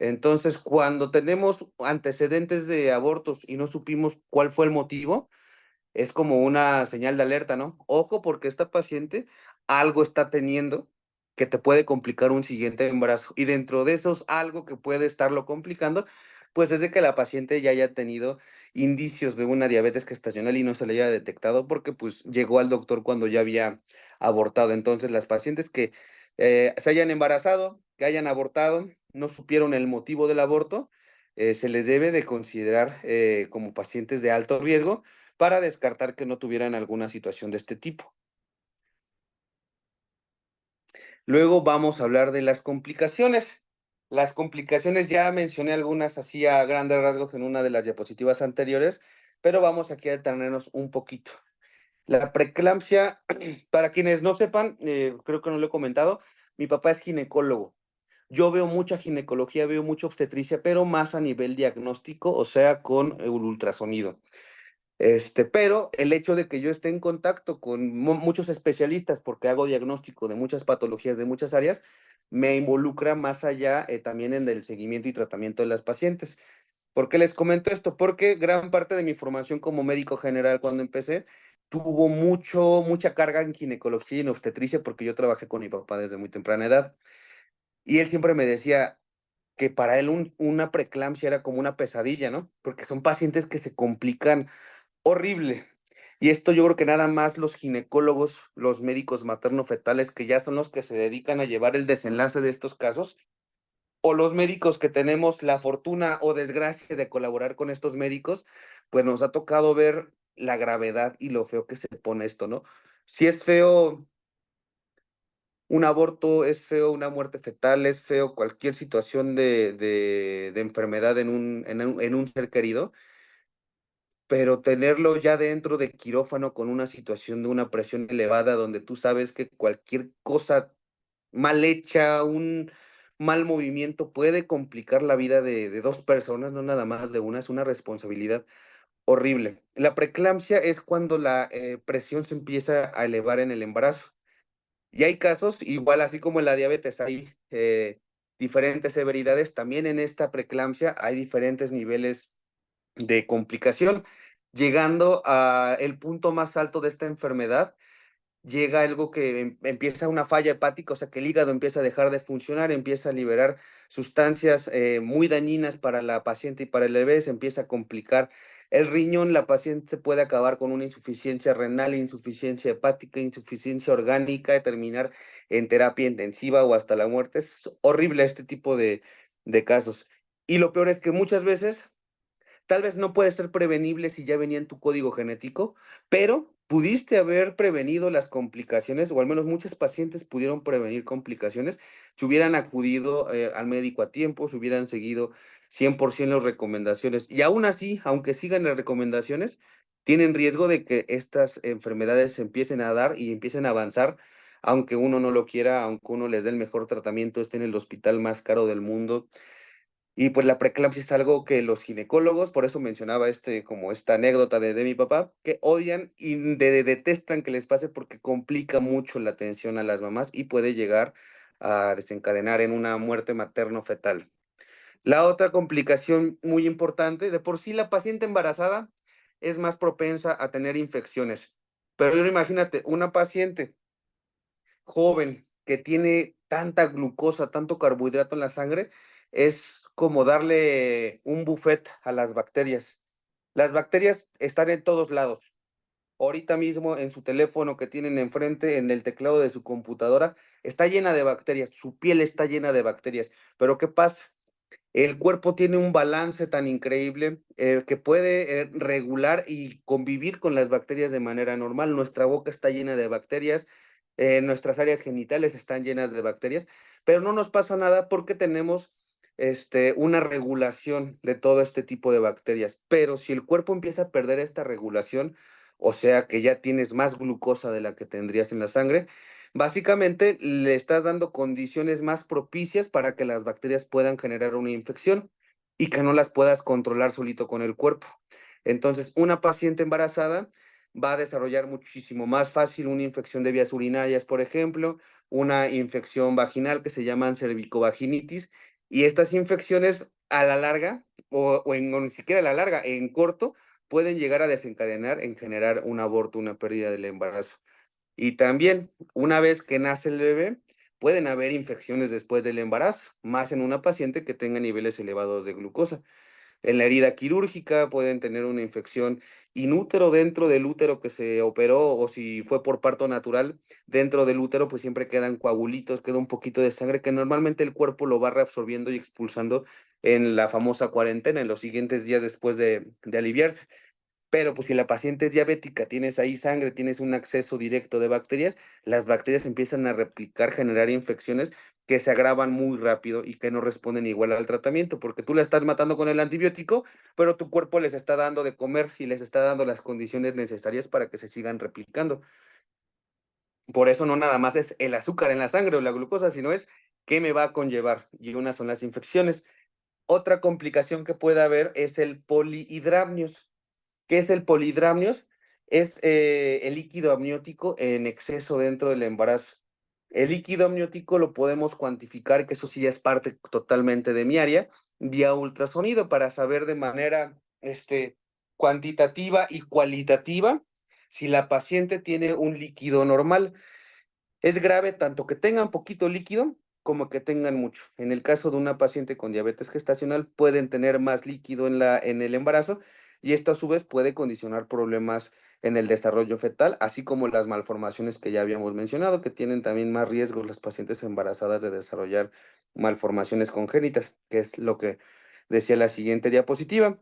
Entonces, cuando tenemos antecedentes de abortos y no supimos cuál fue el motivo, es como una señal de alerta, ¿no? Ojo, porque esta paciente algo está teniendo que te puede complicar un siguiente embarazo. Y dentro de esos algo que puede estarlo complicando, pues es de que la paciente ya haya tenido indicios de una diabetes gestacional y no se le haya detectado porque pues llegó al doctor cuando ya había abortado. Entonces, las pacientes que se hayan embarazado, que hayan abortado, no supieron el motivo del aborto, se les debe de considerar como pacientes de alto riesgo para descartar que no tuvieran alguna situación de este tipo. Luego vamos a hablar de las complicaciones. Las complicaciones ya mencioné algunas así a grandes rasgos en una de las diapositivas anteriores, pero vamos aquí a detenernos un poquito. La preeclampsia, para quienes no sepan, creo que no lo he comentado, mi papá es ginecólogo. Yo veo mucha ginecología, veo mucha obstetricia, pero más a nivel diagnóstico, o sea, con el ultrasonido. Pero el hecho de que yo esté en contacto con muchos especialistas, porque hago diagnóstico de muchas patologías de muchas áreas, me involucra más allá también en el seguimiento y tratamiento de las pacientes. ¿Por qué les comento esto? Porque gran parte de mi formación como médico general cuando empecé tuvo mucha carga en ginecología y en obstetricia porque yo trabajé con mi papá desde muy temprana edad. Y él siempre me decía que para él una preeclampsia era como una pesadilla, ¿no? Porque son pacientes que se complican horrible. Y esto yo creo que nada más los ginecólogos, los médicos materno-fetales, que ya son los que se dedican a llevar el desenlace de estos casos, o los médicos que tenemos la fortuna o desgracia de colaborar con estos médicos, pues nos ha tocado ver la gravedad y lo feo que se pone esto, ¿no? Si es feo un aborto, es feo una muerte fetal, es feo cualquier situación de enfermedad en un ser querido, pero tenerlo ya dentro de quirófano con una situación de una presión elevada, donde tú sabes que cualquier cosa mal hecha, un mal movimiento puede complicar la vida de 2 personas, no nada más de una, es una responsabilidad horrible. La preeclampsia es cuando la, presión se empieza a elevar en el embarazo. Y hay casos, igual así como en la diabetes hay, diferentes severidades, también en esta preeclampsia hay diferentes niveles de complicación, llegando a el punto más alto de esta enfermedad, llega algo que empieza una falla hepática, o sea, que el hígado empieza a dejar de funcionar, empieza a liberar sustancias muy dañinas para la paciente y para el bebé, se empieza a complicar el riñón, la paciente se puede acabar con una insuficiencia renal, insuficiencia hepática, insuficiencia orgánica, terminar en terapia intensiva o hasta la muerte. Es horrible este tipo de casos. Y lo peor es que muchas veces tal vez no puede ser prevenible si ya venía en tu código genético, pero pudiste haber prevenido las complicaciones, o al menos muchos pacientes pudieron prevenir complicaciones si hubieran acudido al médico a tiempo, si hubieran seguido 100% las recomendaciones. Y aún así, aunque sigan las recomendaciones, tienen riesgo de que estas enfermedades se empiecen a dar y empiecen a avanzar, aunque uno no lo quiera, aunque uno les dé el mejor tratamiento, esté en el hospital más caro del mundo y pues la preeclampsia es algo que los ginecólogos, por eso mencionaba como esta anécdota de mi papá, que odian y detestan que les pase porque complica mucho la atención a las mamás y puede llegar a desencadenar en una muerte materno-fetal. La otra complicación muy importante, de por sí la paciente embarazada es más propensa a tener infecciones. Pero ahora imagínate, una paciente joven que tiene tanta glucosa, tanto carbohidrato en la sangre, es como darle un buffet a las bacterias. Las bacterias están en todos lados. ahorita mismo en su teléfono que tienen enfrente, en el teclado de su computadora, está llena de bacterias, su piel está llena de bacterias. Pero ¿qué pasa? El cuerpo tiene un balance tan increíble que puede regular y convivir con las bacterias de manera normal. Nuestra boca está llena de bacterias, nuestras áreas genitales están llenas de bacterias, pero no nos pasa nada porque tenemos una regulación de todo este tipo de bacterias. Pero si el cuerpo empieza a perder esta regulación, o sea que ya tienes más glucosa de la que tendrías en la sangre, básicamente le estás dando condiciones más propicias para que las bacterias puedan generar una infección y que no las puedas controlar solito con el cuerpo. Entonces, una paciente embarazada va a desarrollar muchísimo más fácil una infección de vías urinarias, por ejemplo, una infección vaginal que se llaman cervicovaginitis, y estas infecciones a la larga, o ni siquiera a la larga, en corto, pueden llegar a desencadenar en generar un aborto, una pérdida del embarazo. Y también, una vez que nace el bebé, pueden haber infecciones después del embarazo, más en una paciente que tenga niveles elevados de glucosa. En la herida quirúrgica pueden tener una infección inútero dentro del útero que se operó, o si fue por parto natural, dentro del útero pues siempre quedan coagulitos, queda un poquito de sangre que normalmente el cuerpo lo va reabsorbiendo y expulsando en la famosa cuarentena, en los siguientes días después de aliviarse. Pero pues si la paciente es diabética, tienes ahí sangre, tienes un acceso directo de bacterias, las bacterias empiezan a replicar, generar infecciones que se agravan muy rápido y que no responden igual al tratamiento, porque tú la estás matando con el antibiótico, pero tu cuerpo les está dando de comer y les está dando las condiciones necesarias para que se sigan replicando. Por eso no nada más es el azúcar en la sangre o la glucosa, sino es qué me va a conllevar. Y unas son las infecciones. Otra complicación que puede haber es el polihidramnios. ¿Qué es el polidramnios? Es el líquido amniótico en exceso dentro del embarazo. El líquido amniótico lo podemos cuantificar, que eso sí ya es parte totalmente de mi área, vía ultrasonido para saber de manera cuantitativa y cualitativa si la paciente tiene un líquido normal. Es grave tanto que tengan poquito líquido como que tengan mucho. En el caso de una paciente con diabetes gestacional, pueden tener más líquido en el embarazo, y esto a su vez puede condicionar problemas en el desarrollo fetal, así como las malformaciones que ya habíamos mencionado, que tienen también más riesgos las pacientes embarazadas de desarrollar malformaciones congénitas, que es lo que decía la siguiente diapositiva.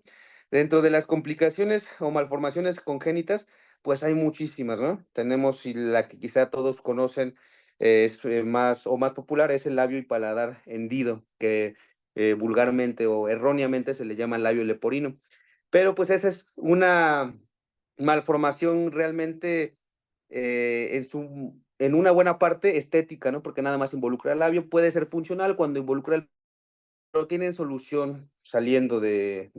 Dentro de las complicaciones o malformaciones congénitas, pues hay muchísimas, ¿no? Tenemos, y la que quizá todos conocen, es más o más popular, es el labio y paladar hendido, que vulgarmente o erróneamente se le llama labio leporino. Pero pues esa es una malformación realmente en una buena parte estética, ¿no? Porque nada más involucra el labio, puede ser funcional cuando involucra el, pero tienen solución saliendo de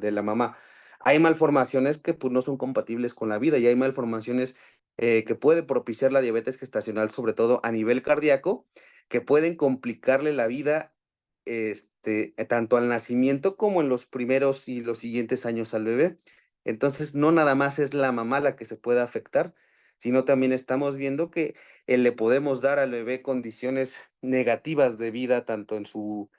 la mamá. Hay malformaciones que pues, no son compatibles con la vida, y hay malformaciones que puede propiciar la diabetes gestacional, sobre todo a nivel cardíaco, que pueden complicarle la vida tanto al nacimiento como en los primeros y los siguientes años al bebé. Entonces, no nada más es la mamá la que se puede afectar, sino también estamos viendo que le podemos dar al bebé condiciones negativas de vida, tanto en su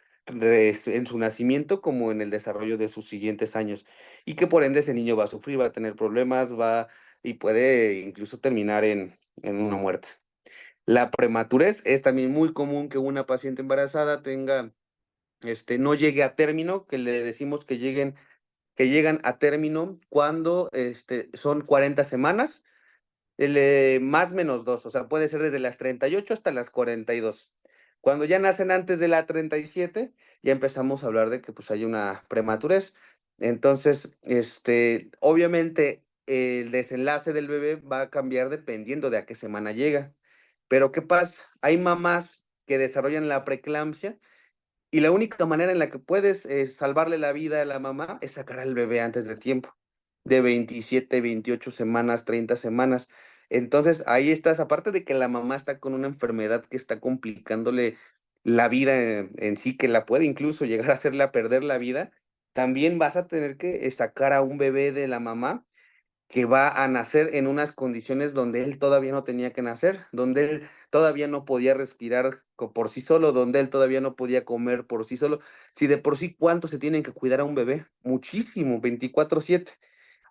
nacimiento como en el desarrollo de sus siguientes años, y que por ende ese niño va a sufrir, va a tener problemas, y puede incluso terminar en una muerte. La prematurez es también muy común que una paciente embarazada no llegue a término, que le decimos que llegan a término cuando son 40 semanas, más menos 2, o sea, puede ser desde las 38 hasta las 42. Cuando ya nacen antes de la 37, ya empezamos a hablar de que pues hay una prematurez. Entonces, obviamente el desenlace del bebé va a cambiar dependiendo de a qué semana llega. Pero ¿qué pasa? Hay mamás que desarrollan la preeclampsia, y la única manera en la que puedes salvarle la vida a la mamá es sacar al bebé antes de tiempo, de 27, 28 semanas, 30 semanas. Entonces, ahí estás, aparte de que la mamá está con una enfermedad que está complicándole la vida en sí, que la puede incluso llegar a hacerla perder la vida, también vas a tener que sacar a un bebé de la mamá que va a nacer en unas condiciones donde él todavía no tenía que nacer, donde él todavía no podía respirar por sí solo, donde él todavía no podía comer por sí solo. Si de por sí, ¿cuánto se tienen que cuidar a un bebé? Muchísimo, 24/7.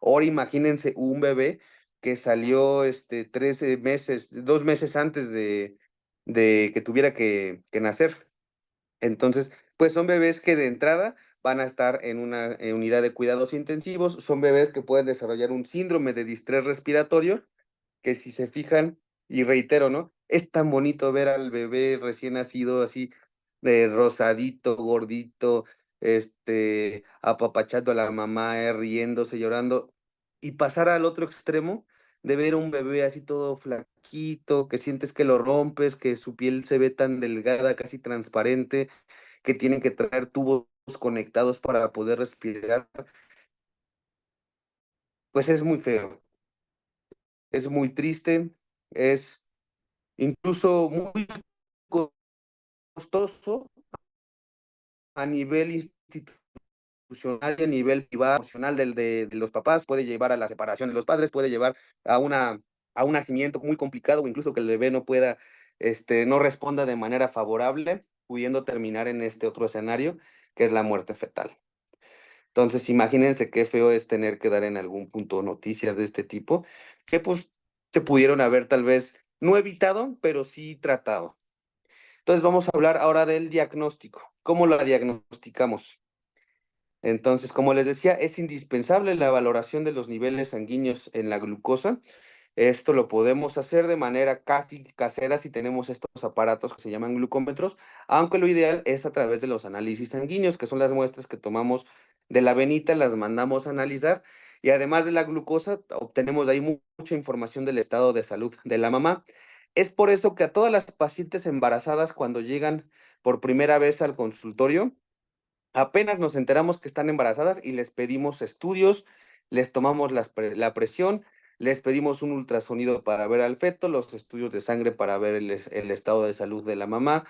Ahora imagínense un bebé que salió 13 meses, 2 meses antes de que tuviera que nacer. Entonces, pues son bebés que de entrada van a estar en una unidad de cuidados intensivos, son bebés que pueden desarrollar un síndrome de distrés respiratorio, que si se fijan, y reitero, ¿no? Es tan bonito ver al bebé recién nacido así, de rosadito, gordito, apapachando a la mamá, riéndose, llorando, y pasar al otro extremo de ver un bebé así todo flaquito, que sientes que lo rompes, que su piel se ve tan delgada, casi transparente, que tienen que traer tubos conectados para poder respirar, pues es muy feo, es muy triste, es incluso muy costoso a nivel institucional y a nivel privado, emocional de los papás, puede llevar a la separación de los padres, puede llevar a un nacimiento muy complicado, o incluso que el bebé no pueda, no responda de manera favorable, pudiendo terminar en este otro escenario, que es la muerte fetal. Entonces, imagínense qué feo es tener que dar en algún punto noticias de este tipo, que pues se pudieron haber tal vez no evitado, pero sí tratado. Entonces, vamos a hablar ahora del diagnóstico. ¿Cómo la diagnosticamos? Entonces, como les decía, es indispensable la valoración de los niveles sanguíneos en la glucosa. Esto lo podemos hacer de manera casi casera si tenemos estos aparatos que se llaman glucómetros, aunque lo ideal es a través de los análisis sanguíneos, que son las muestras que tomamos de la venita, las mandamos a analizar y además de la glucosa, obtenemos de ahí mucha información del estado de salud de la mamá. Es por eso que a todas las pacientes embarazadas cuando llegan por primera vez al consultorio, apenas nos enteramos que están embarazadas y les pedimos estudios, les tomamos la presión, les pedimos un ultrasonido para ver al feto, los estudios de sangre para ver el estado de salud de la mamá,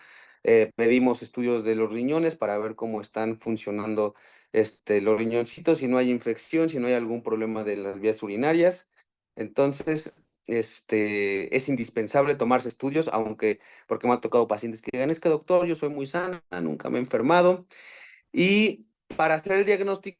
pedimos estudios de los riñones para ver cómo están funcionando los riñoncitos, si no hay infección, si no hay algún problema de las vías urinarias. Entonces, es indispensable tomarse estudios, aunque, porque me ha tocado pacientes que digan, es que doctor, yo soy muy sana, nunca me he enfermado. Y para hacer el diagnóstico,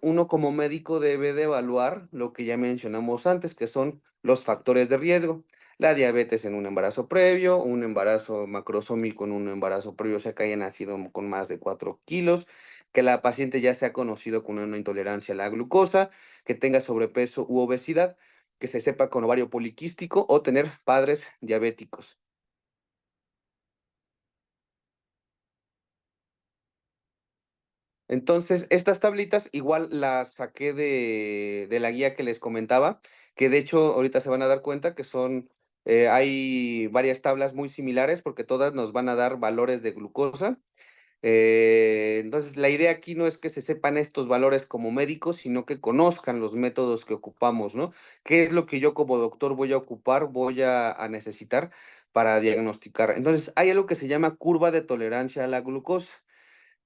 uno como médico debe de evaluar lo que ya mencionamos antes, que son los factores de riesgo. La diabetes en un embarazo previo, un embarazo macrosómico en un embarazo previo, o sea, que haya nacido con más de 4 kilos, que la paciente ya sea conocido con una intolerancia a la glucosa, que tenga sobrepeso u obesidad, que se sepa con ovario poliquístico o tener padres diabéticos. Entonces, estas tablitas igual las saqué de la guía que les comentaba, que de hecho ahorita se van a dar cuenta que hay varias tablas muy similares porque todas nos van a dar valores de glucosa. Entonces, la idea aquí no es que se sepan estos valores como médicos, sino que conozcan los métodos que ocupamos, ¿no? ¿Qué es lo que yo como doctor voy a ocupar, voy a necesitar para diagnosticar? Entonces, hay algo que se llama curva de tolerancia a la glucosa.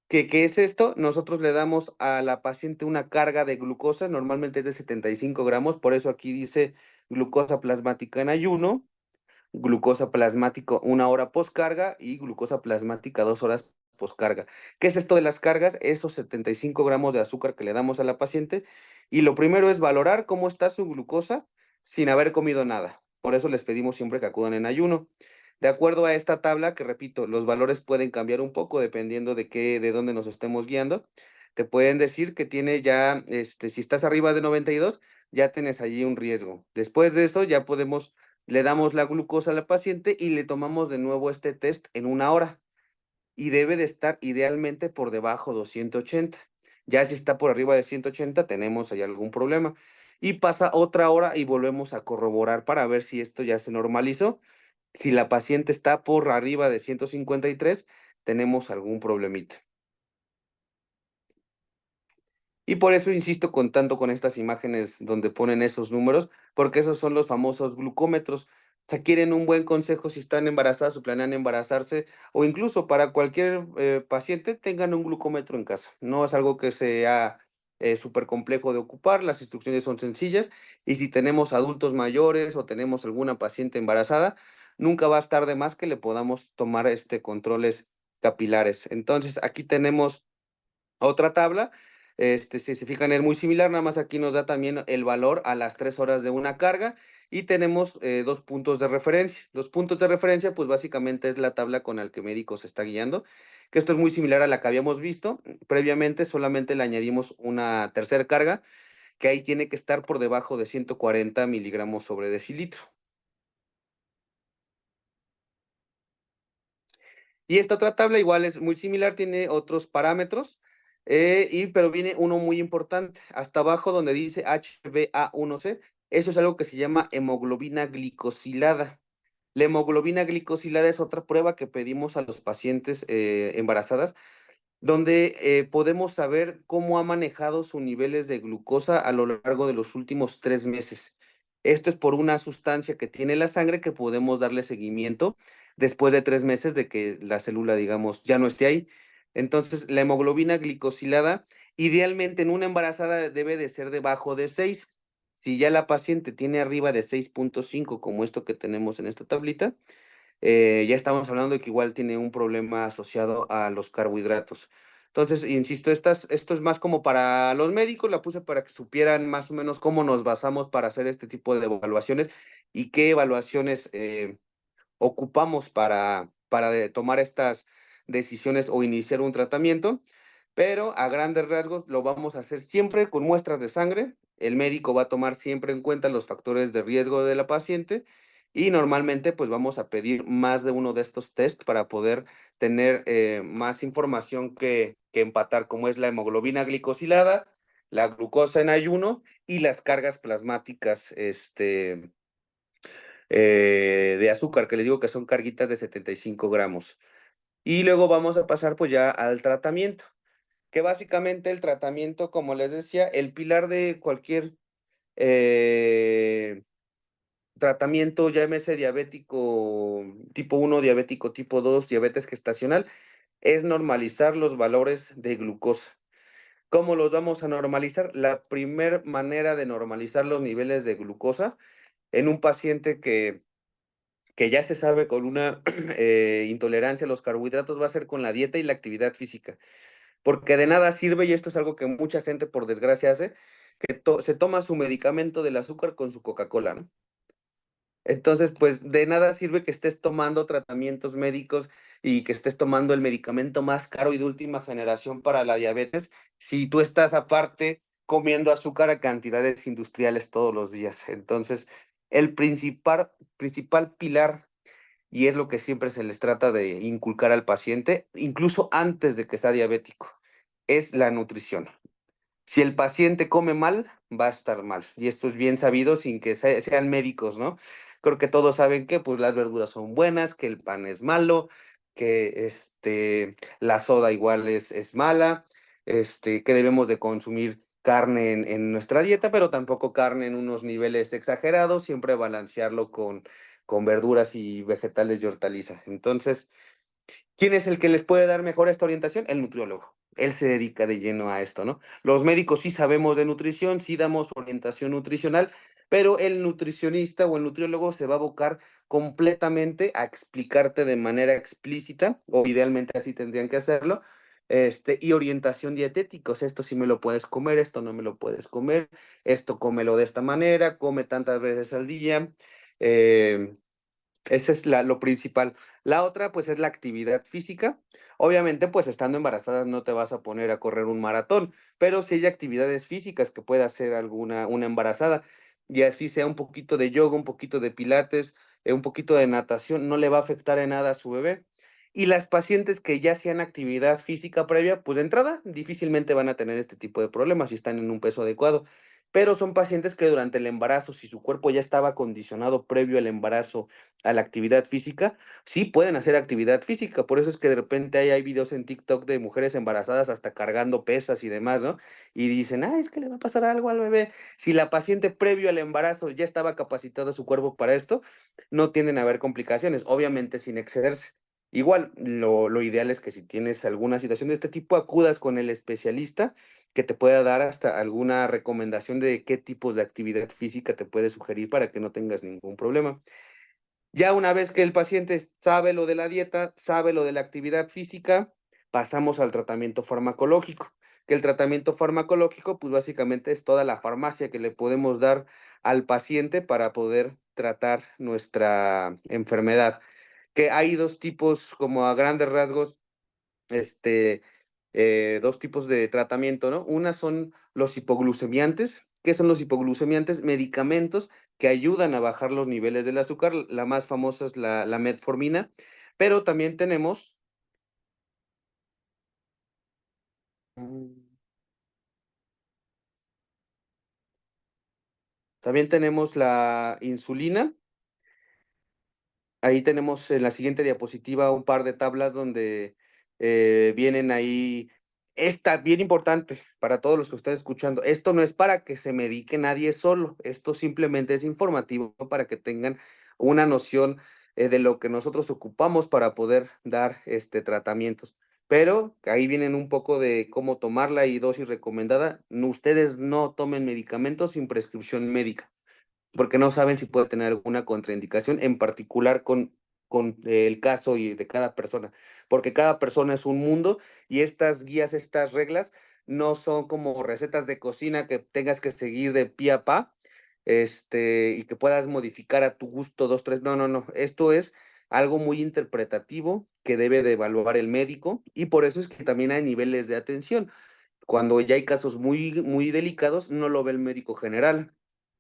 ¿Qué es esto? Nosotros le damos a la paciente una carga de glucosa, normalmente es de 75 gramos, por eso aquí dice glucosa plasmática en ayuno, glucosa plasmático 1 hora postcarga y glucosa plasmática 2 horas postcarga. ¿Qué es esto de las cargas? Esos 75 gramos de azúcar que le damos a la paciente. Y lo primero es valorar cómo está su glucosa sin haber comido nada. Por eso les pedimos siempre que acudan en ayuno. De acuerdo a esta tabla, que repito, los valores pueden cambiar un poco dependiendo de dónde nos estemos guiando. Te pueden decir que tiene ya, si estás arriba de 92, ya tienes allí un riesgo. Después de eso, ya le damos la glucosa a la paciente y le tomamos de nuevo este test en 1 hora y debe de estar idealmente por debajo de 180. Ya si está por arriba de 180, tenemos ahí algún problema. Y pasa otra hora y volvemos a corroborar para ver si esto ya se normalizó. Si la paciente está por arriba de 153, tenemos algún problemita. Y por eso insisto con tanto con estas imágenes donde ponen esos números, porque esos son los famosos glucómetros. O sea, quieren un buen consejo si están embarazadas o planean embarazarse, o incluso para cualquier paciente, tengan un glucómetro en casa. No es algo que sea súper complejo de ocupar, las instrucciones son sencillas, y si tenemos adultos mayores o tenemos alguna paciente embarazada, nunca va a estar de más que le podamos tomar controles capilares. Entonces, aquí tenemos otra tabla. Si se fijan, es muy similar, nada más aquí nos da también el valor a las 3 horas de una carga y tenemos 2 puntos de referencia. Los puntos de referencia, pues básicamente es la tabla con la que médico se está guiando, que esto es muy similar a la que habíamos visto. Previamente solamente le añadimos una tercera carga, que ahí tiene que estar por debajo de 140 miligramos sobre decilitro. Y esta otra tabla igual es muy similar, tiene otros parámetros, pero viene uno muy importante, hasta abajo donde dice HbA1c, eso es algo que se llama hemoglobina glicosilada. La hemoglobina glicosilada es otra prueba que pedimos a los pacientes embarazadas, donde podemos saber cómo ha manejado sus niveles de glucosa a lo largo de los últimos 3 meses. Esto es por una sustancia que tiene la sangre que podemos darle seguimiento después de 3 meses de que la célula, digamos, ya no esté ahí. Entonces, la hemoglobina glicosilada, idealmente en una embarazada debe de ser debajo de 6. Si ya la paciente tiene arriba de 6.5, como esto que tenemos en esta tablita, ya estamos hablando de que igual tiene un problema asociado a los carbohidratos. Entonces, insisto, esto es más como para los médicos, la puse para que supieran más o menos cómo nos basamos para hacer este tipo de evaluaciones y qué evaluaciones ocupamos para tomar estas decisiones o iniciar un tratamiento, pero a grandes rasgos lo vamos a hacer siempre con muestras de sangre. El médico va a tomar siempre en cuenta los factores de riesgo de la paciente y normalmente pues vamos a pedir más de uno de estos test para poder tener más información que empatar, como es la hemoglobina glicosilada, la glucosa en ayuno y las cargas plasmáticas, de azúcar, que les digo que son carguitas de 75 gramos. Y luego vamos a pasar pues ya al tratamiento, que básicamente el tratamiento, como les decía, el pilar de cualquier eh, tratamiento, llámese diabético tipo 1, diabético tipo 2, diabetes gestacional, es normalizar los valores de glucosa. ¿Cómo los vamos a normalizar? La primer manera de normalizar los niveles de glucosa en un paciente que ya se sabe con una intolerancia a los carbohidratos va a ser con la dieta y la actividad física, porque de nada sirve, y esto es algo que mucha gente por desgracia hace, que se toma su medicamento del azúcar con su Coca-Cola, ¿no? Entonces, pues de nada sirve que estés tomando tratamientos médicos y que estés tomando el medicamento más caro y de última generación para la diabetes si tú estás aparte comiendo azúcar a cantidades industriales todos los días. Entonces, el principal pilar, y es lo que siempre se les trata de inculcar al paciente, incluso antes de que sea diabético, es la nutrición. Si el paciente come mal, va a estar mal. Y esto es bien sabido sin que sean médicos, ¿no? Creo que todos saben que pues las verduras son buenas, que el pan es malo, que la soda igual es mala, que debemos de consumir carne en nuestra dieta, pero tampoco carne en unos niveles exagerados, siempre balancearlo con verduras y vegetales y hortalizas. Entonces, ¿quién es el que les puede dar mejor esta orientación? El nutriólogo. Él se dedica de lleno a esto, ¿no? Los médicos sí sabemos de nutrición, sí damos orientación nutricional, pero el nutricionista o el nutriólogo se va a abocar completamente a explicarte de manera explícita, o idealmente así tendrían que hacerlo, y orientación dietética. O sea, esto sí me lo puedes comer, esto no me lo puedes comer, esto cómelo de esta manera, come tantas veces al día. eh, Esa es lo principal. La otra, pues, es la actividad física. Obviamente, pues, estando embarazada no te vas a poner a correr un maratón, pero sí hay actividades físicas que puede hacer una embarazada, y así sea un poquito de yoga, un poquito de pilates, un poquito de natación, no le va a afectar en nada a su bebé. Y las pacientes que ya hacían actividad física previa, pues, de entrada, difícilmente van a tener este tipo de problemas si están en un peso adecuado. Pero son pacientes que durante el embarazo, si su cuerpo ya estaba acondicionado previo al embarazo a la actividad física, sí pueden hacer actividad física. Por eso es que de repente hay videos en TikTok de mujeres embarazadas hasta cargando pesas y demás, ¿no? Y dicen, es que le va a pasar algo al bebé. Si la paciente previo al embarazo ya estaba capacitado su cuerpo para esto, no tienden a haber complicaciones, obviamente sin excederse. Igual, lo ideal es que si tienes alguna situación de este tipo, acudas con el especialista que te pueda dar hasta alguna recomendación de qué tipos de actividad física te puede sugerir para que no tengas ningún problema. Ya una vez que el paciente sabe lo de la dieta, sabe lo de la actividad física, pasamos al tratamiento farmacológico, que el tratamiento farmacológico, pues básicamente es toda la farmacia que le podemos dar al paciente para poder tratar nuestra enfermedad. Que hay 2 tipos, como a grandes rasgos, este, 2 tipos de tratamiento, ¿no? Una son los hipoglucemiantes. ¿Qué son los hipoglucemiantes? Medicamentos que ayudan a bajar los niveles del azúcar. La más famosa es la metformina, pero también tenemos mm, la insulina. Ahí tenemos en la siguiente diapositiva un par de tablas donde vienen ahí. Esta, bien importante para todos los que están escuchando, esto no es para que se medique nadie solo, esto simplemente es informativo para que tengan una noción de lo que nosotros ocupamos para poder dar tratamientos. Pero ahí vienen un poco de cómo tomarla y dosis recomendada. Ustedes no tomen medicamentos sin prescripción médica porque no saben si puede tener alguna contraindicación, en particular con el caso y de cada persona, porque cada persona es un mundo y estas guías, estas reglas, no son como recetas de cocina que tengas que seguir de pie a pa, y que puedas modificar a tu gusto dos, tres. No, no, no. Esto es algo muy interpretativo que debe de evaluar el médico y por eso es que también hay niveles de atención. Cuando ya hay casos muy, muy delicados, no lo ve el médico general.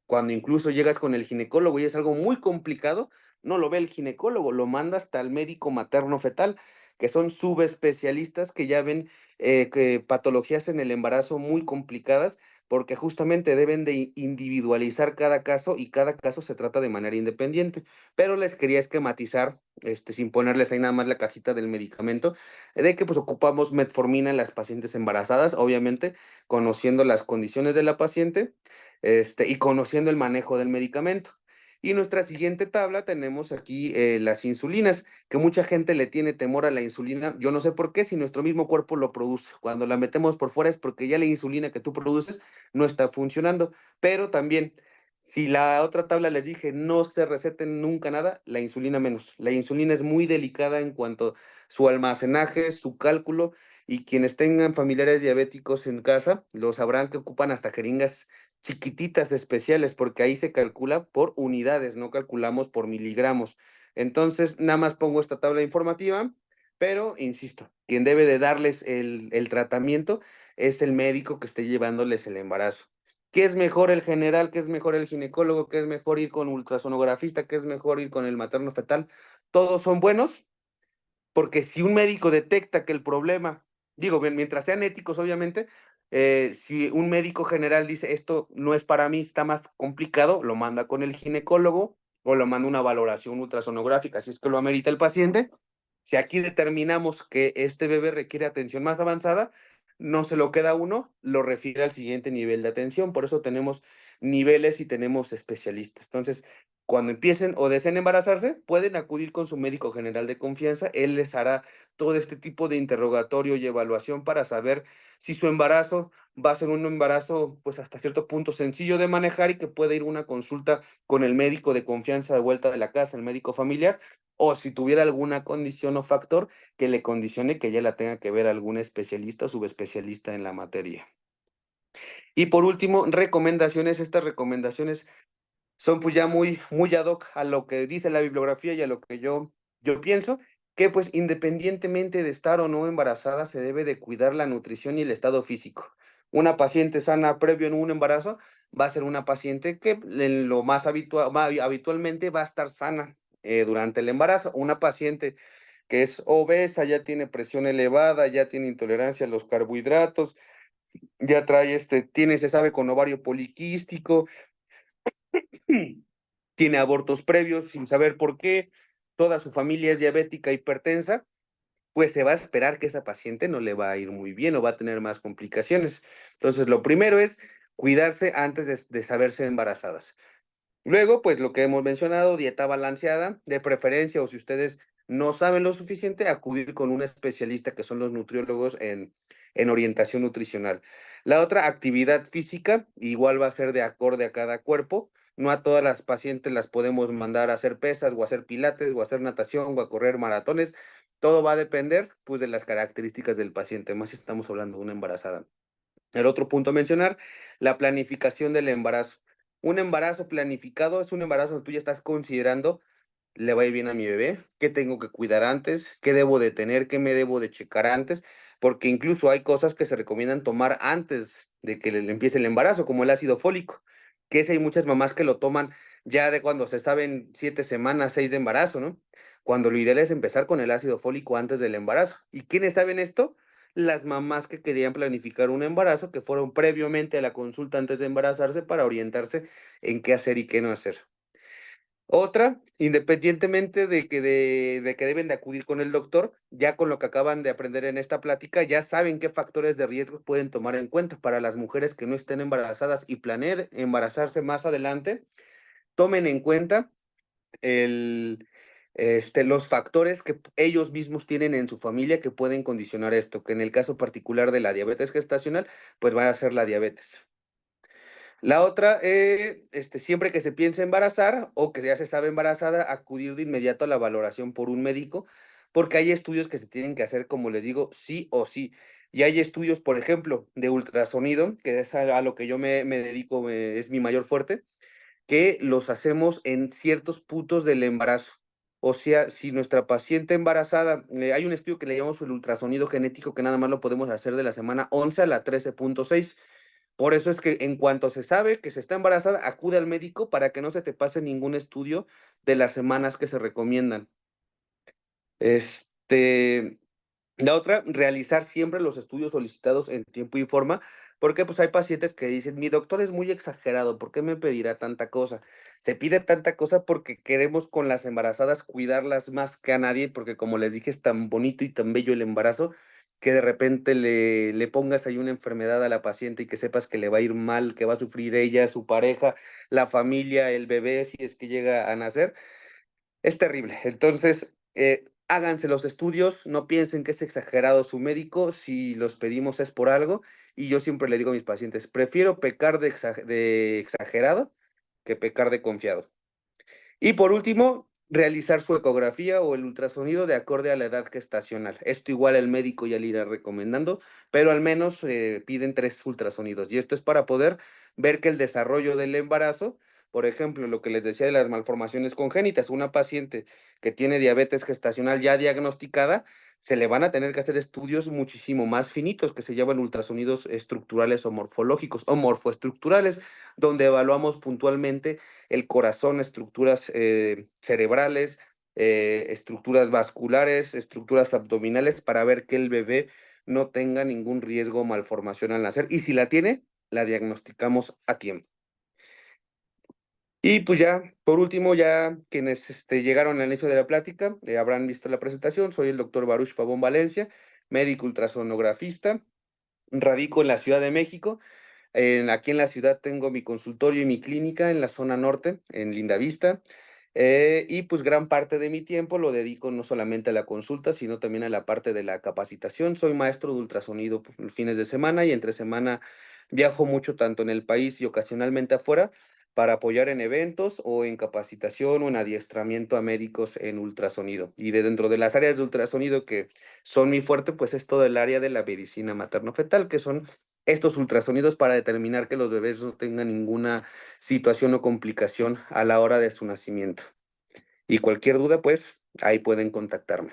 Cuando incluso llegas con el ginecólogo y es algo muy complicado, no lo ve el ginecólogo, lo manda hasta el médico materno fetal, que son subespecialistas que ya ven que patologías en el embarazo muy complicadas, porque justamente deben de individualizar cada caso y cada caso se trata de manera independiente. Pero les quería esquematizar, sin ponerles ahí nada más la cajita del medicamento, de que pues ocupamos metformina en las pacientes embarazadas, obviamente conociendo las condiciones de la paciente y conociendo el manejo del medicamento. Y nuestra siguiente tabla tenemos aquí las insulinas, que mucha gente le tiene temor a la insulina. Yo no sé por qué, si nuestro mismo cuerpo lo produce. Cuando la metemos por fuera es porque ya la insulina que tú produces no está funcionando. Pero también, si la otra tabla les dije no se receten nunca nada, la insulina menos. La insulina es muy delicada en cuanto a su almacenaje, su cálculo, y quienes tengan familiares diabéticos en casa lo sabrán que ocupan hasta jeringas chiquititas especiales, porque ahí se calcula por unidades, no calculamos por miligramos. Entonces, nada más pongo esta tabla informativa, pero insisto, quien debe de darles el tratamiento es el médico que esté llevándoles el embarazo. ¿Qué es mejor el general? ¿Qué es mejor el ginecólogo? ¿Qué es mejor ir con ultrasonografista? ¿Qué es mejor ir con el materno fetal? Todos son buenos, porque si un médico detecta que el problema, digo, mientras sean éticos, obviamente, si un médico general dice esto no es para mí, está más complicado, lo manda con el ginecólogo o lo manda una valoración ultrasonográfica, si es que lo amerita el paciente. Si aquí determinamos que este bebé requiere atención más avanzada, no se lo queda uno, lo refiere al siguiente nivel de atención. Por eso tenemos niveles y tenemos especialistas. Entonces, cuando empiecen o deseen embarazarse, pueden acudir con su médico general de confianza. Él les hará todo este tipo de interrogatorio y evaluación para saber si su embarazo va a ser un embarazo, pues hasta cierto punto sencillo de manejar y que puede ir a una consulta con el médico de confianza de vuelta de la casa, el médico familiar, o si tuviera alguna condición o factor que le condicione que ya la tenga que ver algún especialista o subespecialista en la materia. Y por último, recomendaciones. Estas recomendaciones son pues ya muy, muy ad hoc a lo que dice la bibliografía y a lo que yo pienso, que pues independientemente de estar o no embarazada, se debe de cuidar la nutrición y el estado físico. Una paciente sana previo en un embarazo va a ser una paciente que en lo más habitualmente va a estar sana durante el embarazo. Una paciente que es obesa, ya tiene presión elevada, ya tiene intolerancia a los carbohidratos, ya trae se sabe con ovario poliquístico, tiene abortos previos sin saber por qué, toda su familia es diabética, hipertensa, pues se va a esperar que esa paciente no le va a ir muy bien o va a tener más complicaciones. Entonces, lo primero es cuidarse antes de saberse embarazadas. Luego, pues lo que hemos mencionado, dieta balanceada, de preferencia, o si ustedes no saben lo suficiente, acudir con un especialista que son los nutriólogos en orientación nutricional. La otra, actividad física, igual va a ser de acorde a cada cuerpo. No a todas las pacientes las podemos mandar a hacer pesas o a hacer pilates o a hacer natación o a correr maratones. Todo va a depender, pues, de las características del paciente, más si estamos hablando de una embarazada. El otro punto a mencionar, la planificación del embarazo. Un embarazo planificado es un embarazo donde tú ya estás considerando, ¿le va a ir bien a mi bebé? ¿Qué tengo que cuidar antes? ¿Qué debo de tener? ¿Qué me debo de checar antes? Porque incluso hay cosas que se recomiendan tomar antes de que le empiece el embarazo, como el ácido fólico, que ese hay muchas mamás que lo toman ya de cuando se saben 7 semanas, 6 de embarazo, ¿no? Cuando lo ideal es empezar con el ácido fólico antes del embarazo. ¿Y quiénes saben esto? Las mamás que querían planificar un embarazo, que fueron previamente a la consulta antes de embarazarse para orientarse en qué hacer y qué no hacer. Otra, independientemente de que deben de acudir con el doctor, ya con lo que acaban de aprender en esta plática, ya saben qué factores de riesgo pueden tomar en cuenta para las mujeres que no estén embarazadas y planeen embarazarse más adelante. Tomen en cuenta el, los factores que ellos mismos tienen en su familia que pueden condicionar esto, que en el caso particular de la diabetes gestacional, pues van a ser la diabetes. La otra, siempre que se piense embarazar o que ya se sabe embarazada, acudir de inmediato a la valoración por un médico, porque hay estudios que se tienen que hacer, como les digo, sí o sí. Y hay estudios, por ejemplo, de ultrasonido, que es a lo que yo me dedico, es mi mayor fuerte, que los hacemos en ciertos puntos del embarazo. O sea, si nuestra paciente embarazada, hay un estudio que le llamamos el ultrasonido genético, que nada más lo podemos hacer de la semana 11 a la 13.6. Por eso es que en cuanto se sabe que se está embarazada, acude al médico para que no se te pase ningún estudio de las semanas que se recomiendan. Este, la otra, realizar siempre los estudios solicitados en tiempo y forma, porque pues hay pacientes que dicen, mi doctor es muy exagerado, ¿por qué me pedirá tanta cosa? Se pide tanta cosa porque queremos con las embarazadas cuidarlas más que a nadie, porque como les dije, es tan bonito y tan bello el embarazo, que de repente le pongas ahí una enfermedad a la paciente y que sepas que le va a ir mal, que va a sufrir ella, su pareja, la familia, el bebé, si es que llega a nacer. Es terrible. Entonces, háganse los estudios, no piensen que es exagerado su médico, si los pedimos es por algo, y yo siempre le digo a mis pacientes, prefiero pecar de exagerado que pecar de confiado. Y por último, realizar su ecografía o el ultrasonido de acorde a la edad gestacional. Esto igual el médico ya le irá recomendando, pero al menos piden 3 ultrasonidos. Y esto es para poder ver que el desarrollo del embarazo, por ejemplo, lo que les decía de las malformaciones congénitas, una paciente que tiene diabetes gestacional ya diagnosticada, se le van a tener que hacer estudios muchísimo más finitos que se llaman ultrasonidos estructurales o morfológicos o morfoestructurales, donde evaluamos puntualmente el corazón, estructuras cerebrales, estructuras vasculares, estructuras abdominales, para ver que el bebé no tenga ningún riesgo o malformación al nacer. Y si la tiene, la diagnosticamos a tiempo. Y pues ya, por último, ya quienes llegaron al inicio de la plática habrán visto la presentación. Soy el doctor Baruch Pavón Valencia, médico ultrasonografista, radico en la Ciudad de México. Aquí en la ciudad tengo mi consultorio y mi clínica en la zona norte, en Lindavista, y pues gran parte de mi tiempo lo dedico no solamente a la consulta, sino también a la parte de la capacitación. Soy maestro de ultrasonido pues, los fines de semana y entre semana viajo mucho tanto en el país y ocasionalmente afuera para apoyar en eventos o en capacitación o en adiestramiento a médicos en ultrasonido. Y de dentro de las áreas de ultrasonido que son mi fuerte, pues es todo el área de la medicina materno-fetal, que son estos ultrasonidos para determinar que los bebés no tengan ninguna situación o complicación a la hora de su nacimiento. Y cualquier duda, pues ahí pueden contactarme.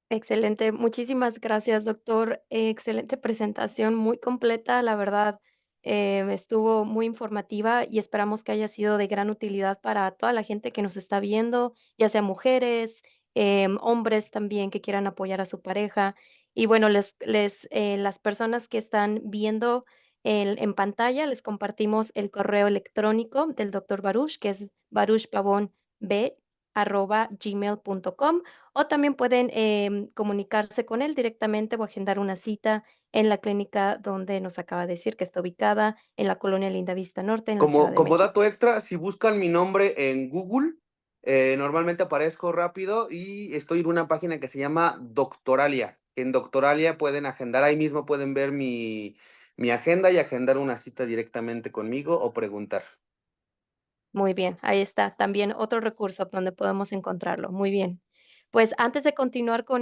Excelente, muchísimas gracias, doctor. Excelente presentación, muy completa, la verdad, estuvo muy informativa y esperamos que haya sido de gran utilidad para toda la gente que nos está viendo, ya sea mujeres, hombres también que quieran apoyar a su pareja. Y bueno, las personas que están viendo en pantalla, les compartimos el correo electrónico del doctor Baruch, que es baruchpavonb@gmail.com, o también pueden comunicarse con él directamente o agendar una cita en la clínica donde nos acaba de decir que está ubicada en la colonia Lindavista Norte, en la Ciudad Como, de como dato México. extra, si buscan mi nombre en Google, normalmente aparezco rápido y estoy en una página que se llama Doctoralia. En Doctoralia pueden agendar, ahí mismo pueden ver mi agenda y agendar una cita directamente conmigo o preguntar. Muy bien, ahí está. También otro recurso donde podemos encontrarlo. Muy bien. Pues antes de continuar con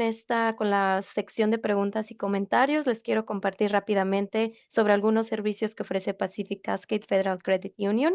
la sección de preguntas y comentarios, les quiero compartir rápidamente sobre algunos servicios que ofrece Pacific Cascade Federal Credit Union,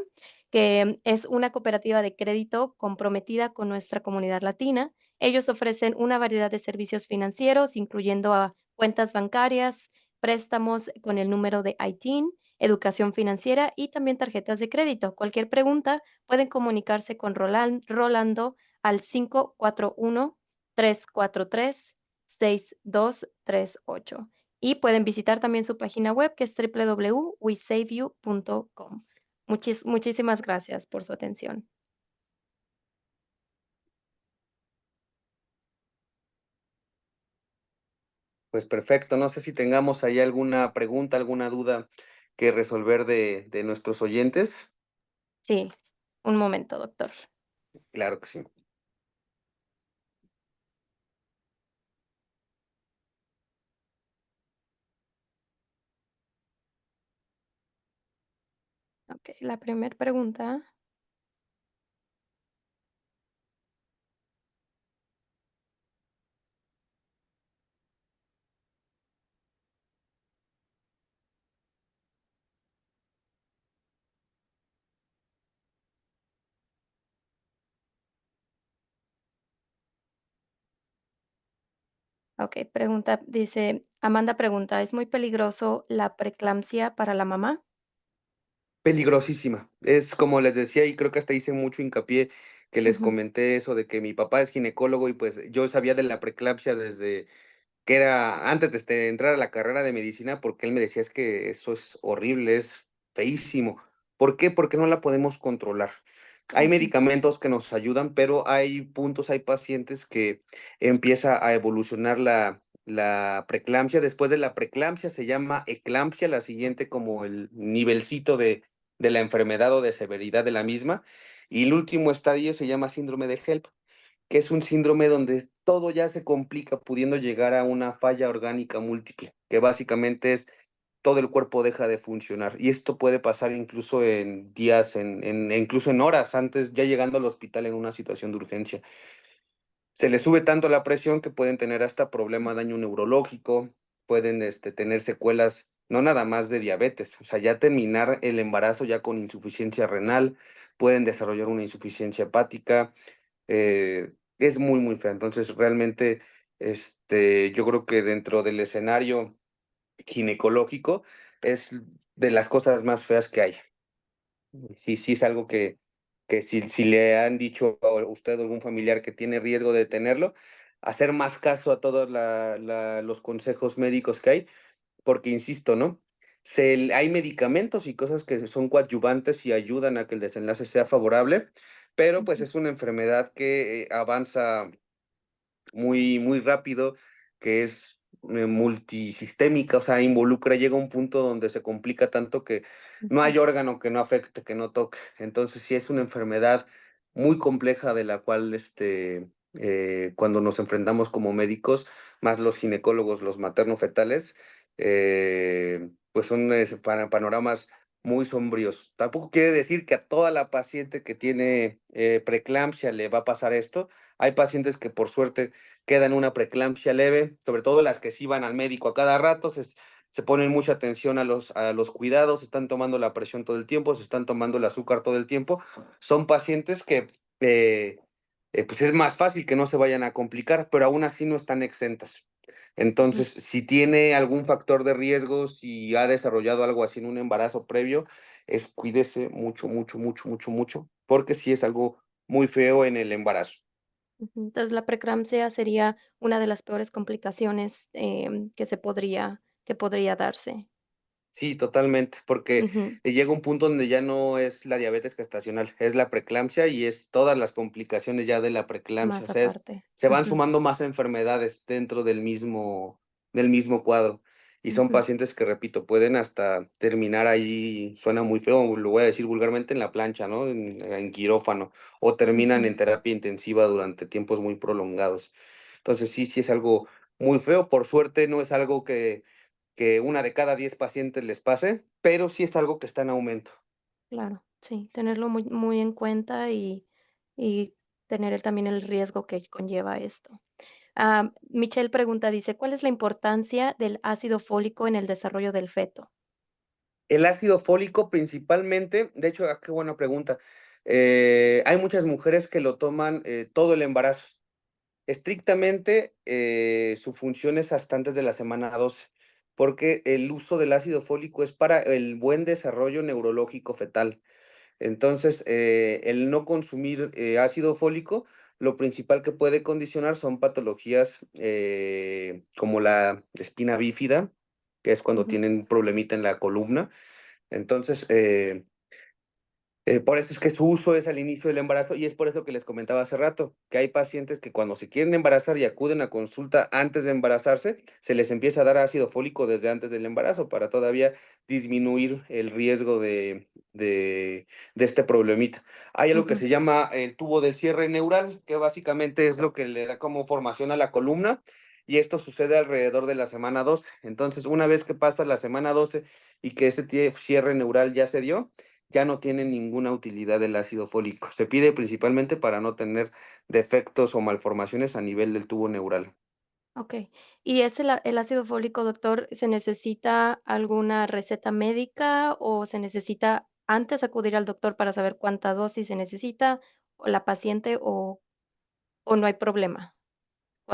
que es una cooperativa de crédito comprometida con nuestra comunidad latina. Ellos ofrecen una variedad de servicios financieros, incluyendo cuentas bancarias, préstamos con el número de ITIN, educación financiera y también tarjetas de crédito. Cualquier pregunta, pueden comunicarse con Rolando al 541-343-6238. Y pueden visitar también su página web, que es www.wesaveyou.com. Muchísimas gracias por su atención. Pues perfecto, no sé si tengamos ahí alguna pregunta, alguna duda que resolver de nuestros oyentes. Sí, un momento, doctor. Claro que sí. Ok, la primera pregunta. Ok, Amanda pregunta, ¿es muy peligroso la preeclampsia para la mamá? Peligrosísima. Es como les decía, y creo que hasta hice mucho hincapié que les Ujú, comenté eso de que mi papá es ginecólogo y pues yo sabía de la preeclampsia desde que era antes de entrar a la carrera de medicina, porque él me decía: "Es que eso es horrible, es feísimo". ¿Por qué? Porque no la podemos controlar. Hay ujú, medicamentos que nos ayudan, pero hay puntos, hay pacientes que empieza a evolucionar la preeclampsia. Después de la preeclampsia se llama eclampsia, la siguiente como el nivelcito de la enfermedad o de severidad de la misma, y el último estadio se llama síndrome de HELP, que es un síndrome donde todo ya se complica, pudiendo llegar a una falla orgánica múltiple, que básicamente es todo el cuerpo deja de funcionar. Y esto puede pasar incluso en días, incluso en horas antes, ya llegando al hospital en una situación de urgencia. Se les sube tanto la presión que pueden tener hasta problema, daño neurológico, pueden tener secuelas, no nada más de diabetes, o sea, ya terminar el embarazo ya con insuficiencia renal, pueden desarrollar una insuficiencia hepática, es muy, muy fea. Entonces, realmente, yo creo que dentro del escenario ginecológico es de las cosas más feas que hay. Sí, sí es algo que si le han dicho a usted o algún familiar que tiene riesgo de tenerlo, hacer más caso a todos los consejos médicos que hay, porque insisto, ¿no? Hay medicamentos y cosas que son coadyuvantes y ayudan a que el desenlace sea favorable, pero pues ujú, es una enfermedad que avanza muy, muy rápido, que es multisistémica, o sea, involucra, llega a un punto donde se complica tanto que no ujú, hay órgano que no afecte, que no toque. Entonces, sí es una enfermedad muy compleja de la cual, cuando nos enfrentamos como médicos, más los ginecólogos, los materno-fetales, pues son panoramas muy sombríos. Tampoco quiere decir que a toda la paciente que tiene preeclampsia le va a pasar esto. Hay pacientes que por suerte quedan en una preeclampsia leve, sobre todo las que sí van al médico a cada rato, se ponen mucha atención a los cuidados, están tomando la presión todo el tiempo, se están tomando el azúcar todo el tiempo. Son pacientes que pues es más fácil que no se vayan a complicar, pero aún así no están exentas. ujú. Entonces, si tiene algún factor de riesgo, si ha desarrollado algo así en un embarazo previo, cuídese mucho, mucho, mucho, mucho, mucho, porque sí es algo muy feo en el embarazo. Ujú. Entonces, la preeclampsia sería una de las peores complicaciones, que podría darse. Sí, totalmente, porque Ujú, llega un punto donde ya no es la diabetes gestacional, es la preeclampsia y es todas las complicaciones ya de la preeclampsia, o más sea, aparte. se van Ujú, sumando más enfermedades dentro del mismo cuadro. Y son ujú, pacientes que, repito, pueden hasta terminar ahí, suena muy feo, lo voy a decir vulgarmente, en la plancha, ¿no? En quirófano, o terminan ujú, en terapia intensiva durante tiempos muy prolongados. Entonces, sí, sí es algo muy feo. Por suerte, no es algo que una de cada 10 pacientes les pase, pero sí es algo que está en aumento. claro, sí, tenerlo muy en cuenta y tener también el riesgo que conlleva esto. Michelle pregunta, dice, ¿cuál es la importancia del ácido fólico en el desarrollo del feto? El ácido fólico principalmente, de hecho, qué buena pregunta. Hay muchas mujeres que lo toman todo el embarazo. Estrictamente, su función es hasta antes de la semana 12, porque el uso del ácido fólico es para el buen desarrollo neurológico fetal. Entonces, el no consumir ácido fólico, lo principal que puede condicionar son patologías como la espina bífida, que es cuando Ujú, tienen un problemita en la columna. Entonces, por eso es que su uso es al inicio del embarazo y es por eso que les comentaba hace rato, que hay pacientes que cuando se quieren embarazar y acuden a consulta antes de embarazarse, se les empieza a dar ácido fólico desde antes del embarazo para todavía disminuir el riesgo de este problemita. Hay algo que ujú, se llama el tubo del cierre neural, que básicamente es lo que le da como formación a la columna y esto sucede alrededor de la semana 12. Entonces, una vez que pasa la semana 12 y que ese cierre neural ya se dio, ya no tiene ninguna utilidad el ácido fólico. Se pide principalmente para no tener defectos o malformaciones a nivel del tubo neural. ok. ¿Y es el ácido fólico, doctor, se necesita alguna receta médica o se necesita antes acudir al doctor para saber cuánta dosis se necesita o la paciente o no hay problema?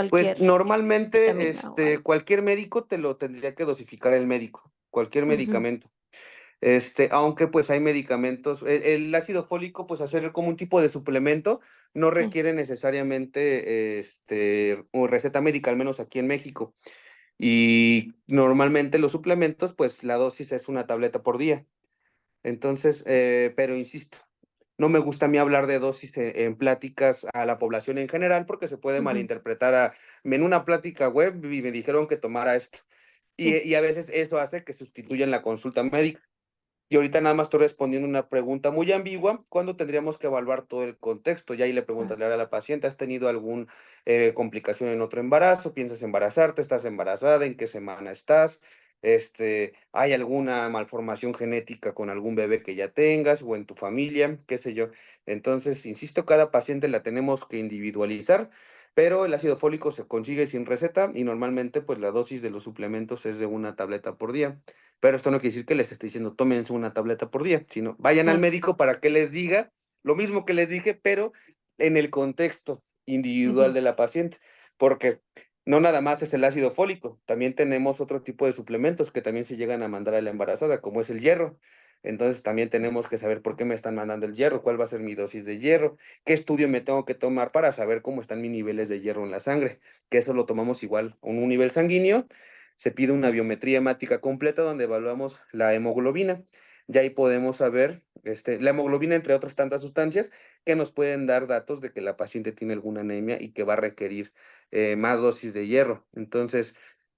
Pues Cualquier normalmente, vitamina o algo. cualquier médico te lo tendría que dosificar el médico, cualquier Ujú, medicamento. Aunque pues hay medicamentos, el ácido fólico, pues hacer como un tipo de suplemento, no sí, requiere necesariamente, una receta médica, al menos aquí en México. Y normalmente los suplementos, pues la dosis es una tableta por día. Entonces, pero insisto, no me gusta a mí hablar de dosis en pláticas a la población en general porque se puede ujú, malinterpretar en una plática web y me dijeron que tomara esto. sí, Y a veces eso hace que sustituyan la consulta médica. Y ahorita nada más estoy respondiendo una pregunta muy ambigua, ¿cuándo tendríamos que evaluar todo el contexto? Ya ahí le claro. preguntaría a la paciente, ¿has tenido alguna complicación en otro embarazo? ¿Piensas embarazarte? ¿Estás embarazada? ¿En qué semana estás? ¿Hay alguna malformación genética con algún bebé que ya tengas o en tu familia? ¿Qué sé yo? Entonces, insisto, cada paciente la tenemos que individualizar, pero el ácido fólico se consigue sin receta y normalmente pues la dosis de los suplementos es de una tableta por día. Pero esto no quiere decir que les esté diciendo tómense una tableta por día, sino vayan al Claro. médico para que les diga lo mismo que les dije, pero en el contexto individual Ujú, de la paciente, porque no nada más es el ácido fólico, también tenemos otro tipo de suplementos que también se llegan a mandar a la embarazada, como es el hierro. Entonces también tenemos que saber por qué me están mandando el hierro, cuál va a ser mi dosis de hierro, qué estudio me tengo que tomar para saber cómo están mis niveles de hierro en la sangre, que eso lo tomamos igual, un nivel sanguíneo se pide una biometría hemática completa donde evaluamos la hemoglobina. Ya ahí podemos saber, la hemoglobina, entre otras tantas sustancias, que nos pueden dar datos de que la paciente tiene alguna anemia y que va a requerir más dosis de hierro. Entonces,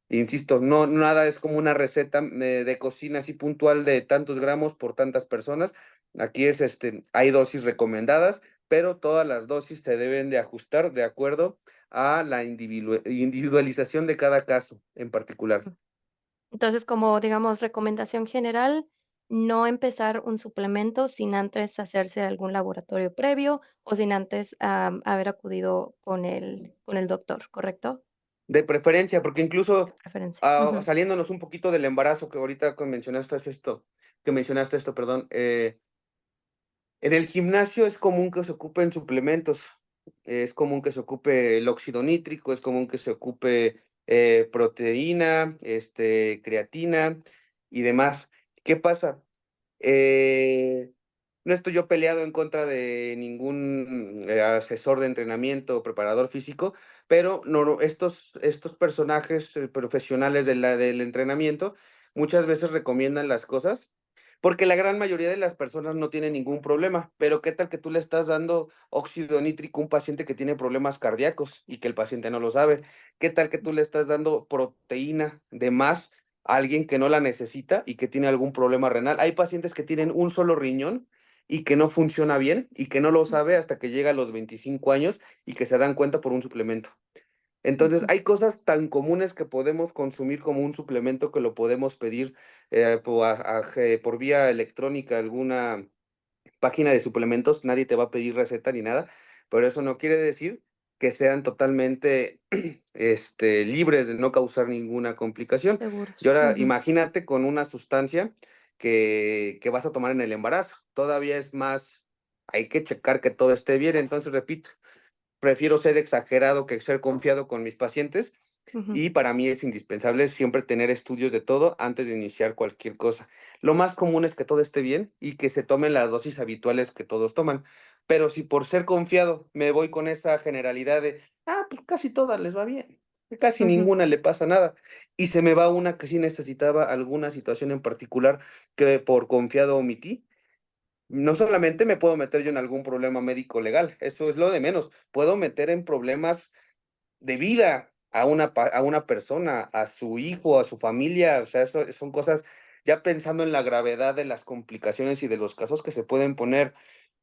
insisto, no nada es como una receta de cocina así puntual de tantos gramos por tantas personas. Aquí es, hay dosis recomendadas, pero todas las dosis se deben de ajustar de acuerdo a la individualización de cada caso en particular. ujú. Entonces, como digamos, recomendación general, no empezar un suplemento sin antes hacerse algún laboratorio previo o sin antes haber acudido con el doctor, ¿correcto? De preferencia, porque De incluso preferencia. Ujú, saliéndonos un poquito del embarazo, que ahorita que mencionaste esto, perdón, en el gimnasio es común que se ocupen suplementos, es común que se ocupe el óxido nítrico, es común que se ocupe proteína, creatina y demás. ¿Qué pasa? Eh, no estoy yo peleado en contra de ningún asesor de entrenamiento o preparador físico, pero estos personajes profesionales del entrenamiento muchas veces recomiendan las cosas porque la gran mayoría de las personas no tienen ningún problema, pero ¿qué tal que tú le estás dando óxido nítrico a un paciente que tiene problemas cardíacos y que el paciente no lo sabe? ¿Qué tal que tú le estás dando proteína de más a alguien que no la necesita y que tiene algún problema renal? Hay pacientes que tienen un solo riñón y que no funciona bien y que no lo sabe hasta que llega a los 25 años y que se dan cuenta por un suplemento. Entonces, ujú, hay cosas tan comunes que podemos consumir como un suplemento que lo podemos pedir por vía electrónica, alguna página de suplementos, nadie te va a pedir receta ni nada, pero eso no quiere decir que sean totalmente libres de no causar ninguna complicación. Y seguros. ahora Ujú, imagínate con una sustancia que vas a tomar en el embarazo. Todavía es más, hay que checar que todo esté bien. Entonces, repito, prefiero ser exagerado que ser confiado con mis pacientes ujú, y para mí es indispensable siempre tener estudios de todo antes de iniciar cualquier cosa. Lo más común es que todo esté bien y que se tomen las dosis habituales que todos toman. Pero si por ser confiado me voy con esa generalidad de, pues casi todas les va bien, que casi ujú, ninguna le pasa nada, y se me va una que sí necesitaba alguna situación en particular que por confiado omití, no solamente me puedo meter yo en algún problema médico legal, eso es lo de menos, puedo meter en problemas de vida a una persona, a su hijo, a su familia, o sea, eso son cosas, ya pensando en la gravedad de las complicaciones y de los casos que se pueden poner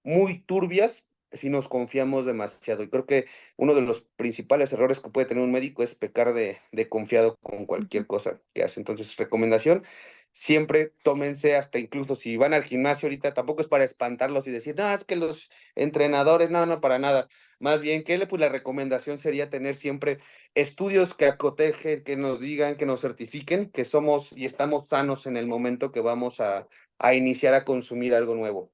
muy turbias si nos confiamos demasiado. Y creo que uno de los principales errores que puede tener un médico es pecar de confiado con ujú. cualquier cosa que hace. Entonces, recomendación, siempre tómense, hasta incluso si van al gimnasio ahorita, tampoco es para espantarlos y decir, no, es que los entrenadores, no, no, para nada. Más bien, que pues la recomendación sería tener siempre estudios que acotejen, que nos digan, que nos certifiquen que somos y estamos sanos en el momento que vamos a iniciar a consumir algo nuevo.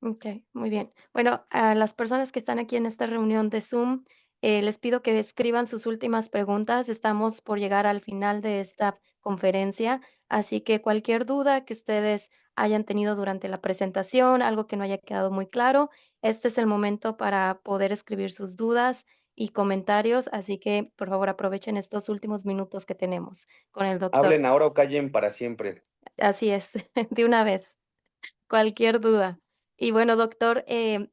Okey, muy bien. Bueno, a las personas que están aquí en esta reunión de Zoom, les pido que escriban sus últimas preguntas. Estamos por llegar al final de esta conferencia, así que cualquier duda que ustedes hayan tenido durante la presentación, algo que no haya quedado muy claro, este es el momento para poder escribir sus dudas y comentarios, así que, por favor, aprovechen estos últimos minutos que tenemos con el doctor. Hablen ahora o callen para siempre. Así es, de una vez. Cualquier duda. Y bueno, doctor,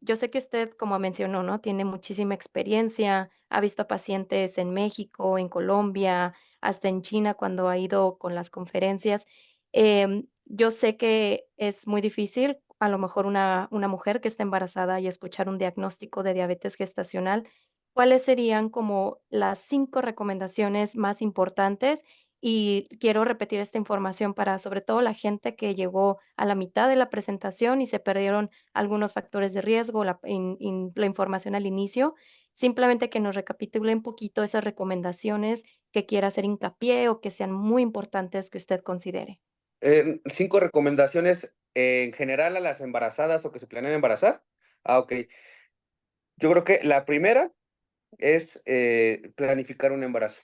yo sé que usted, como mencionó, ¿no? Tiene muchísima experiencia, ha visto a pacientes en México, en Colombia, hasta en China cuando ha ido con las conferencias. Yo sé que es muy difícil, a lo mejor una mujer que está embarazada y escuchar un diagnóstico de diabetes gestacional. ¿Cuáles serían como las 5 recomendaciones más importantes? Y quiero repetir esta información para, sobre todo, la gente que llegó a la mitad de la presentación y se perdieron algunos factores de riesgo, la información al inicio. Simplemente que nos recapitule un poquito esas recomendaciones que quiera hacer hincapié o que sean muy importantes que usted considere. 5 recomendaciones en general a las embarazadas o que se planean embarazar. Okey. Yo creo que la primera es, planificar un embarazo.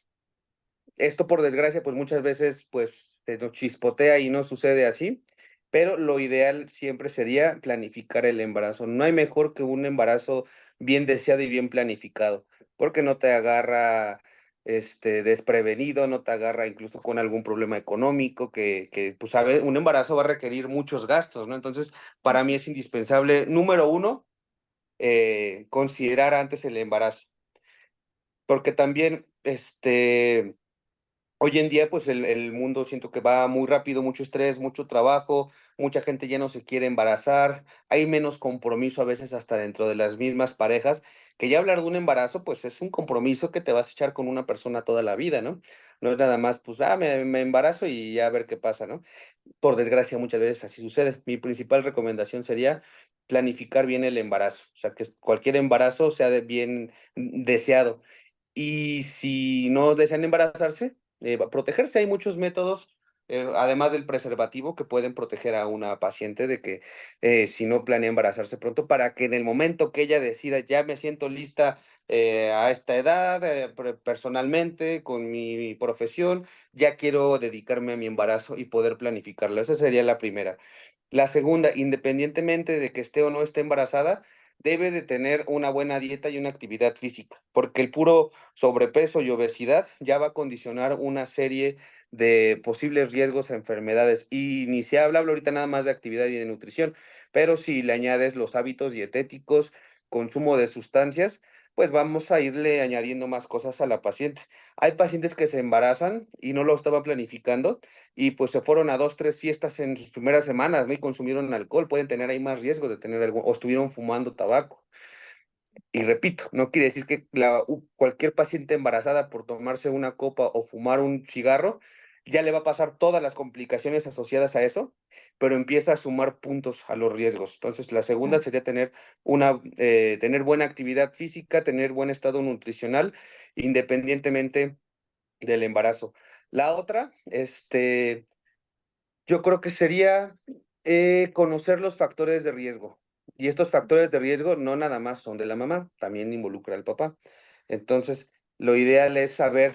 Esto, por desgracia, pues, muchas veces, pues, se nos chispotea y no sucede así, pero lo ideal siempre sería planificar el embarazo. No hay mejor que un embarazo bien deseado y bien planificado, porque no te agarra, desprevenido, no te agarra incluso con algún problema económico pues, sabe, un embarazo va a requerir muchos gastos, ¿no? Entonces, para mí Ujú, es indispensable, número uno, considerar antes el embarazo, porque también, hoy en día, pues, el mundo siento que va muy rápido, mucho estrés, mucho trabajo, mucha gente ya no se quiere embarazar, hay menos compromiso a veces hasta dentro de las mismas parejas, que ya hablar de un embarazo, pues, es un compromiso que te vas a echar con una persona toda la vida, ¿no? No es nada más, pues, me embarazo y ya a ver qué pasa, ¿no? Por desgracia, muchas veces así sucede. Mi principal recomendación sería planificar bien el embarazo, o sea, que cualquier embarazo sea de bien deseado. Y si no desean embarazarse, protegerse. Hay muchos métodos, además del preservativo, que pueden proteger a una paciente de que si no planea embarazarse pronto, para que en el momento que ella decida, ya me siento lista a esta edad, personalmente, con mi profesión, ya quiero dedicarme a mi embarazo y poder planificarlo. Esa sería la primera. La segunda, independientemente de que esté o no esté embarazada, debe de tener una buena dieta y una actividad física, porque el puro sobrepeso y obesidad ya va a condicionar una serie de posibles riesgos a enfermedades. Y ni se habla ahorita nada más de actividad y de nutrición, pero si le añades los hábitos dietéticos, consumo de sustancias, pues vamos a irle añadiendo más cosas a la paciente. Hay pacientes que se embarazan y no lo estaban planificando y pues se fueron a 2 3 fiestas en sus primeras semanas, ¿no? Y consumieron alcohol, pueden tener ahí más riesgo de tener algo o estuvieron fumando tabaco. Y repito, no quiere decir que cualquier paciente embarazada por tomarse una copa o fumar un cigarro ya le va a pasar todas las complicaciones asociadas a eso, pero empieza a sumar puntos a los riesgos. Entonces, la segunda Claro. sería tener buena actividad física, tener buen estado nutricional, independientemente del embarazo. La otra, yo creo que sería conocer los factores de riesgo. Y estos factores de riesgo no nada más son de la mamá, también involucra al papá. Entonces, lo ideal es saber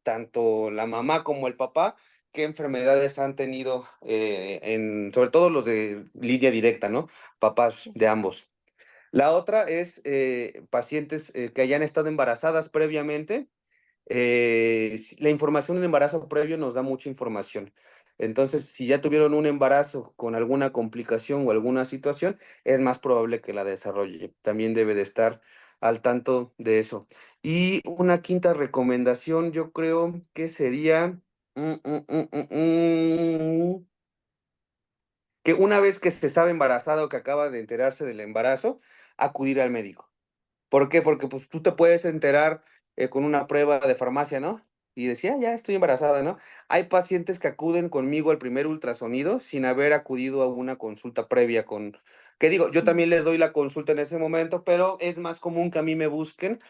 tanto la mamá como el papá qué enfermedades han tenido, sobre todo los de línea directa, ¿no? Papás Sí. de ambos. La otra es pacientes que hayan estado embarazadas previamente. La información del embarazo previo nos da mucha información. Entonces, si ya tuvieron un embarazo con alguna complicación o alguna situación, es más probable que la desarrolle. También debe de estar al tanto de eso. Y una quinta recomendación, yo creo que sería mm, mm, mm, que una vez que se sabe embarazada o que acaba de enterarse del embarazo, acudir al médico. ¿Por qué? Porque, pues, tú te puedes enterar, con una prueba de farmacia, ¿no? Y decir: "Ah, ya estoy embarazada", ¿no? Hay pacientes que acuden conmigo al primer ultrasonido sin haber acudido a una consulta previa que digo, yo Mm, también les doy la consulta en ese momento, pero es más común que a mí me busquen,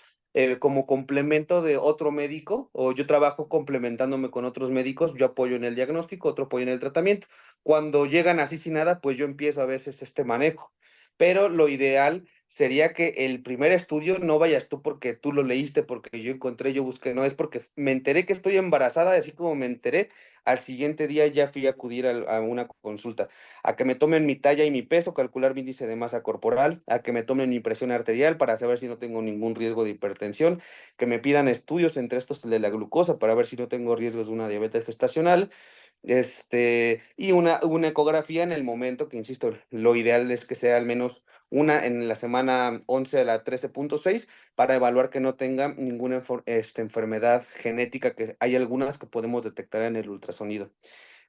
como complemento de otro médico, o yo trabajo complementándome con otros médicos, yo apoyo en el diagnóstico, otro apoyo en el tratamiento. Cuando llegan así sin nada, pues yo empiezo a veces este manejo. Pero lo ideal sería que el primer estudio no vayas tú porque tú lo leíste, porque yo encontré, yo busqué, no, es porque me enteré que estoy embarazada, así como me enteré, al siguiente día ya fui a acudir a una consulta, a que me tomen mi talla y mi peso, calcular mi índice de masa corporal, a que me tomen mi presión arterial para saber si no tengo ningún riesgo de hipertensión, que me pidan estudios, entre estos el de la glucosa, para ver si no tengo riesgos de una diabetes gestacional, y una ecografía en el momento, que insisto, lo ideal es que sea al menos una en la semana 11 a la 13.6 para evaluar que no tenga ninguna enfermedad genética, que hay algunas que podemos detectar en el ultrasonido.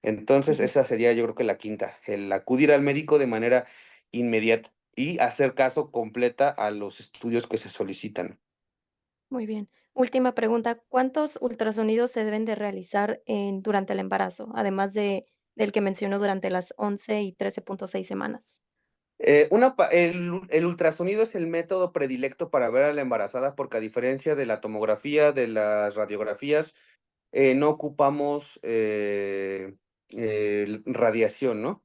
Entonces, ujú. esa sería yo creo que la quinta, el acudir al médico de manera inmediata y hacer caso completa a los estudios que se solicitan. Muy bien. Última pregunta, ¿cuántos ultrasonidos se deben de realizar durante el embarazo, además del que mencionó durante las 11 y 13.6 semanas? El ultrasonido es el método predilecto para ver a la embarazada porque a diferencia de la tomografía, de las radiografías, no ocupamos radiación, ¿no?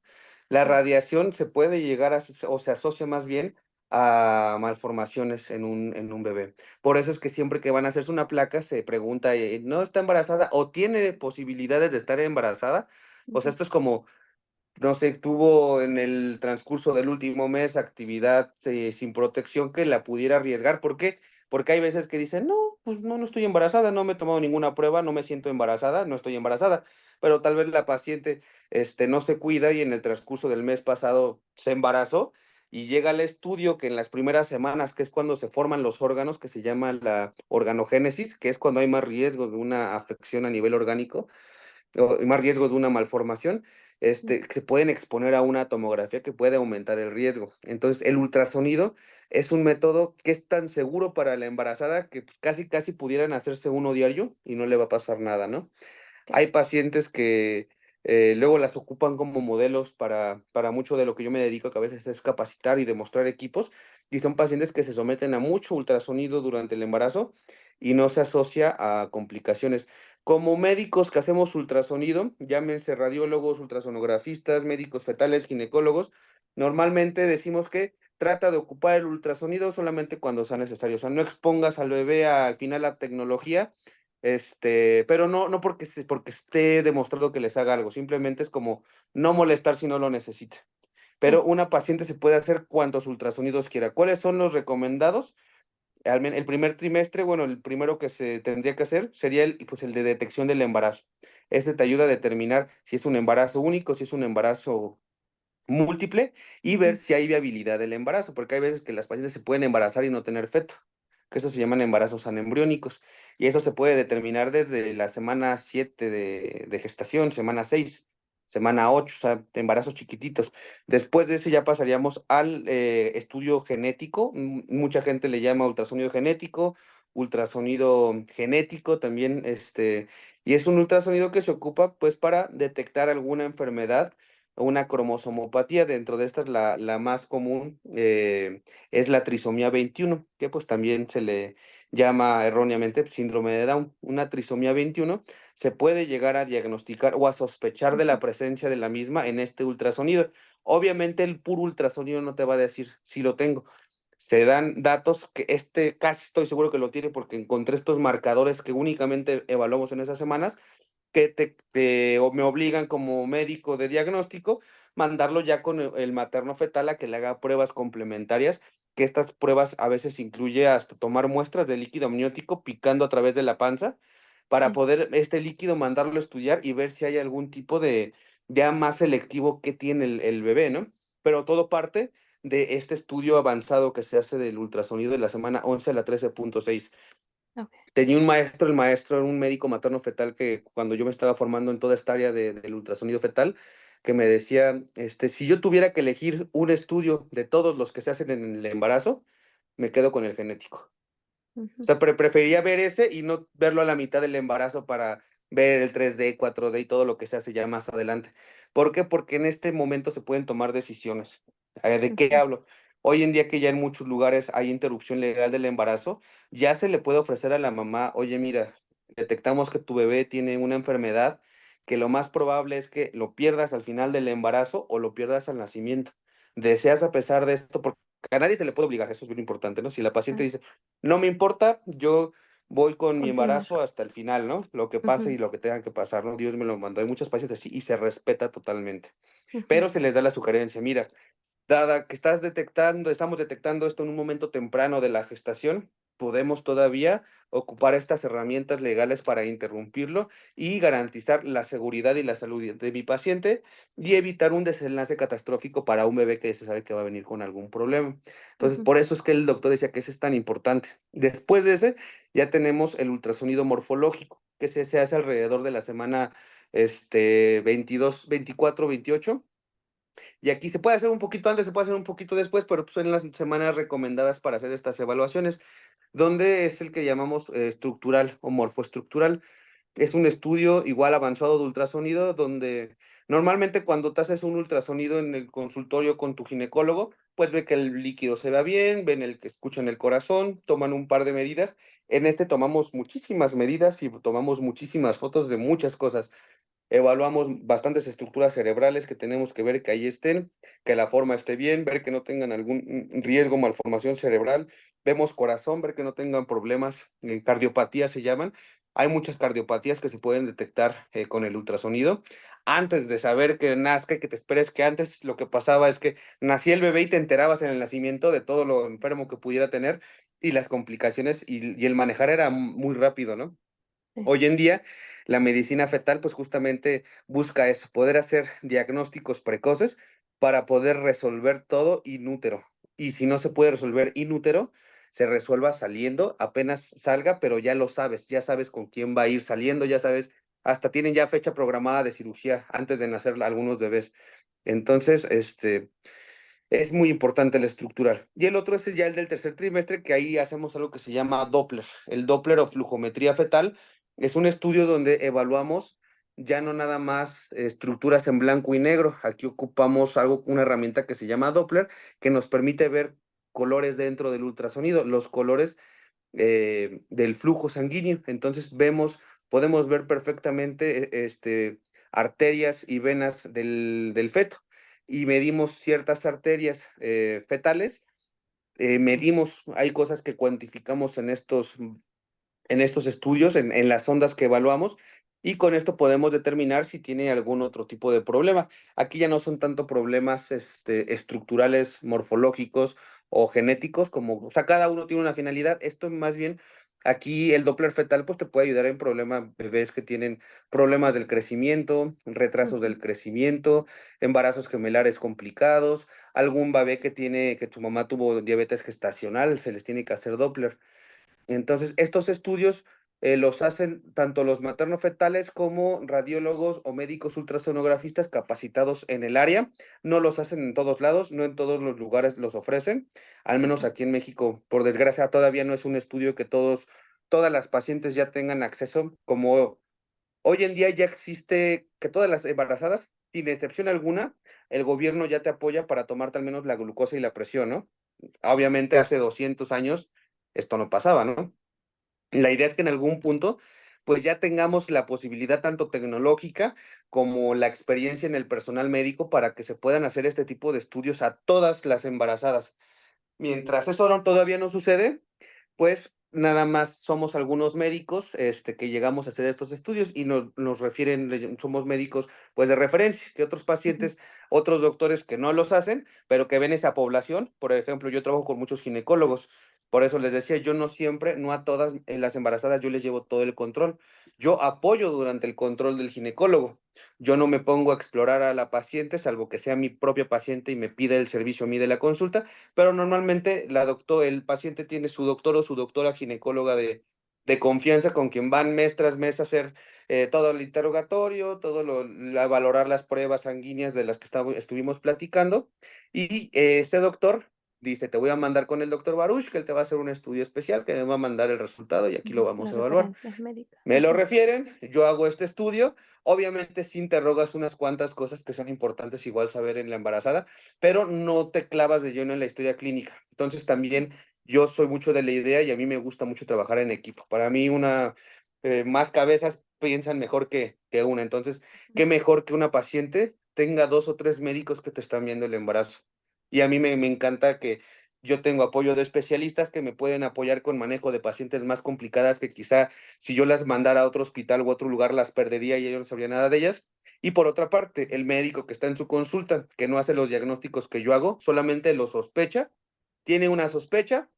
La Claro. radiación se puede llegar o se asocia más bien a malformaciones en un bebé. Por eso es que siempre que van a hacerse una placa se pregunta, ¿no está embarazada o tiene posibilidades de estar embarazada? O sea, Ujú. esto es como no sé, tuvo en el transcurso del último mes actividad, sin protección que la pudiera arriesgar. ¿Por qué? Porque hay veces que dicen: "No, pues no, no estoy embarazada, no me he tomado ninguna prueba, no me siento embarazada, no estoy embarazada". Pero tal vez la paciente, no se cuida y en el transcurso del mes pasado se embarazó y llega el estudio que en las primeras semanas, que es cuando se forman los órganos, que se llama la organogénesis, que es cuando hay más riesgo de una afección a nivel orgánico, o más riesgos de una malformación, Mm, que se pueden exponer a una tomografía que puede aumentar el riesgo. Entonces, el ultrasonido es un método que es tan seguro para la embarazada que pues, casi, casi pudieran hacerse uno diario y no le va a pasar nada, ¿no? Hay claro. pacientes que luego las ocupan como modelos para mucho de lo que yo me dedico, que a veces es capacitar y demostrar equipos, y son pacientes que se someten a mucho ultrasonido durante el embarazo y no se asocia a complicaciones. Como médicos que hacemos ultrasonido, llámense radiólogos, ultrasonografistas, médicos fetales, ginecólogos, normalmente decimos que trata de ocupar el ultrasonido solamente cuando sea necesario. O sea, no expongas al bebé al final a tecnología, pero no porque esté demostrado que les haga algo, simplemente es como no molestar si no lo necesita. Pero Sí. una paciente se puede hacer cuantos ultrasonidos quiera. ¿Cuáles son los recomendados? El primer trimestre, bueno, el primero que se tendría que hacer sería pues, el de detección del embarazo. Este te ayuda a determinar si es un embarazo único, si es un embarazo múltiple y ver Ujú. si hay viabilidad del embarazo, porque hay veces que las pacientes se pueden embarazar y no tener feto, que eso se llaman embarazos anembriónicos, y eso se puede determinar desde la semana 7 de gestación, semana 6, semana 8, o sea, embarazos chiquititos. Después de ese ya pasaríamos al estudio genético, mucha gente le llama ultrasonido genético ultrasonido genético también, y es un ultrasonido que se ocupa, pues, para detectar alguna enfermedad o una cromosomopatía. Dentro de estas, la más común, es la trisomía 21, que, pues, también se le llama erróneamente síndrome de Down. Una trisomía 21 se puede llegar a diagnosticar o a sospechar de la Ujú, presencia de la misma en este ultrasonido. Obviamente, el puro ultrasonido no te va a decir si lo tengo. Se dan datos que casi estoy seguro que lo tiene, porque encontré estos marcadores que únicamente evaluamos en esas semanas, que o me obligan como médico de diagnóstico, mandarlo ya con el materno fetal a que le haga pruebas complementarias, que estas pruebas a veces incluye hasta tomar muestras de líquido amniótico picando a través de la panza, para sí, poder este líquido mandarlo a estudiar y ver si hay algún tipo de ya más selectivo que tiene el bebé, ¿no? Pero todo parte de este estudio avanzado que se hace del ultrasonido de la semana 11 a la 13.6. okey. Tenía un maestro, el maestro era un médico materno fetal que cuando yo me estaba formando en toda esta área del ultrasonido fetal, que me decía, si yo tuviera que elegir un estudio de todos los que se hacen en el embarazo, me quedo con el genético. O Ujú, sea, prefería ver ese y no verlo a la mitad del embarazo para ver el 3D, 4D y todo lo que se hace ya más adelante. ¿Por qué? Porque en este momento se pueden tomar decisiones. ¿De qué ujú, hablo? Hoy en día que ya en muchos lugares hay interrupción legal del embarazo, ya se le puede ofrecer a la mamá, oye, mira, detectamos que tu bebé tiene una enfermedad que lo más probable es que lo pierdas al final del embarazo o lo pierdas al nacimiento. ¿Deseas a pesar de esto? Porque a nadie se le puede obligar, eso es bien importante, ¿no? Si la paciente claro. dice, no me importa, yo voy con mi Continuar. embarazo hasta el final, ¿no? Lo que pase Ujú, y lo que tenga que pasar, ¿no? Dios me lo mandó. Hay muchas pacientes así y se respeta totalmente. ujú, Pero se les da la sugerencia, mira, dada que estamos detectando esto en un momento temprano de la gestación, podemos todavía ocupar estas herramientas legales para interrumpirlo y garantizar la seguridad y la salud de mi paciente y evitar un desenlace catastrófico para un bebé que se sabe que va a venir con algún problema. Entonces, ujú, por eso es que el doctor decía que ese es tan importante. Después de ese, ya tenemos el ultrasonido morfológico, que se hace alrededor de la semana 22, 24, 28, y aquí se puede hacer un poquito antes, se puede hacer un poquito después, pero pues son las semanas recomendadas para hacer estas evaluaciones, donde es el que llamamos estructural o morfoestructural. Es un estudio igual avanzado de ultrasonido, donde normalmente cuando te haces un ultrasonido en el consultorio con tu ginecólogo, pues ve que el líquido se va bien, ven el que escuchan el corazón, toman un par de medidas. En este tomamos muchísimas medidas y tomamos muchísimas fotos de muchas cosas. Evaluamos bastantes estructuras cerebrales que tenemos que ver que ahí estén, que la forma esté bien, ver que no tengan algún riesgo, malformación cerebral. Vemos corazón, ver que no tengan problemas, cardiopatías se llaman. Hay muchas cardiopatías que se pueden detectar con el ultrasonido. Antes de saber que nazca, que te esperes, que antes lo que pasaba es que nacía el bebé y te enterabas en el nacimiento de todo lo enfermo que pudiera tener y las complicaciones y el manejar era muy rápido, ¿no? sí, Hoy en día, la medicina fetal, pues justamente busca eso, poder hacer diagnósticos precoces para poder resolver todo in útero. Y si no se puede resolver in útero, se resuelva saliendo, apenas salga, pero ya lo sabes, ya sabes con quién va a ir saliendo, ya sabes, hasta tienen ya fecha programada de cirugía antes de nacer algunos bebés. Entonces, es muy importante el estructural. Y el otro es ya el del tercer trimestre, que ahí hacemos algo que se llama Doppler. El Doppler o flujometría fetal es un estudio donde evaluamos ya no nada más estructuras en blanco y negro. Aquí ocupamos una herramienta que se llama Doppler, que nos permite ver colores dentro del ultrasonido, los colores del flujo sanguíneo. Entonces podemos ver perfectamente arterias y venas del feto y medimos ciertas arterias fetales, medimos, hay cosas que cuantificamos en estos estudios, en las ondas que evaluamos, y con esto podemos determinar si tiene algún otro tipo de problema. Aquí ya no son tanto problemas estructurales, morfológicos o genéticos, o sea, cada uno tiene una finalidad. Esto más bien, aquí el Doppler fetal pues te puede ayudar en problemas, bebés que tienen problemas del crecimiento, retrasos ujú, del crecimiento, embarazos gemelares complicados, algún bebé que tu mamá tuvo diabetes gestacional, se les tiene que hacer Doppler. Entonces, estos estudios los hacen tanto los materno-fetales como radiólogos o médicos ultrasonografistas capacitados en el área. No los hacen en todos lados, no en todos los lugares los ofrecen. Al menos ujú, aquí en México, por desgracia, todavía no es un estudio que todos todas las pacientes ya tengan acceso, como hoy en día ya existe que todas las embarazadas, sin excepción alguna, el gobierno ya te apoya para tomarte al menos la glucosa y la presión, ¿no? Obviamente hace 200 años esto no pasaba, ¿no? La idea es que en algún punto, pues ya tengamos la posibilidad tanto tecnológica como la experiencia en el personal médico para que se puedan hacer este tipo de estudios a todas las embarazadas. Mientras eso todavía no sucede, pues nada más somos algunos médicos que llegamos a hacer estos estudios y nos refieren, somos médicos pues de referencia, que otros Ujú. pacientes, otros doctores que no los hacen, pero que ven esa población. Por ejemplo, yo trabajo con muchos ginecólogos, por eso les decía, yo no siempre, no a todas las embarazadas yo les llevo todo el control. Yo apoyo durante el control del ginecólogo. Yo no me pongo a explorar a la paciente, salvo que sea mi propia paciente y me pida el servicio a mí de la consulta, pero normalmente el paciente tiene su doctor o su doctora ginecóloga de confianza con quien van mes tras mes a hacer todo el interrogatorio, a valorar las pruebas sanguíneas de las que estuvimos platicando. Y este doctor dice, te voy a mandar con el doctor Baruch, que él te va a hacer un estudio especial, que me va a mandar el resultado y aquí lo Ujú. vamos La a evaluar. referencia médica. Me lo Ujú. refieren, yo hago este estudio, obviamente sí interrogas unas cuantas cosas que son importantes igual saber en la embarazada, pero no te clavas de lleno en la historia clínica. Entonces también yo soy mucho de la idea y a mí me gusta mucho trabajar en equipo. Para mí más cabezas piensan mejor que una. Entonces, Ujú. qué mejor que una paciente tenga 2 o 3 médicos que te están viendo el embarazo. Y a mí me encanta que yo tengo apoyo de especialistas que me pueden apoyar con manejo de pacientes más complicadas que quizá si yo las mandara a otro hospital u otro lugar, las perdería y yo no sabría nada de ellas. Y por otra parte, el médico que está en su consulta, que no hace los diagnósticos que yo hago, solamente lo sospecha, tiene una sospecha,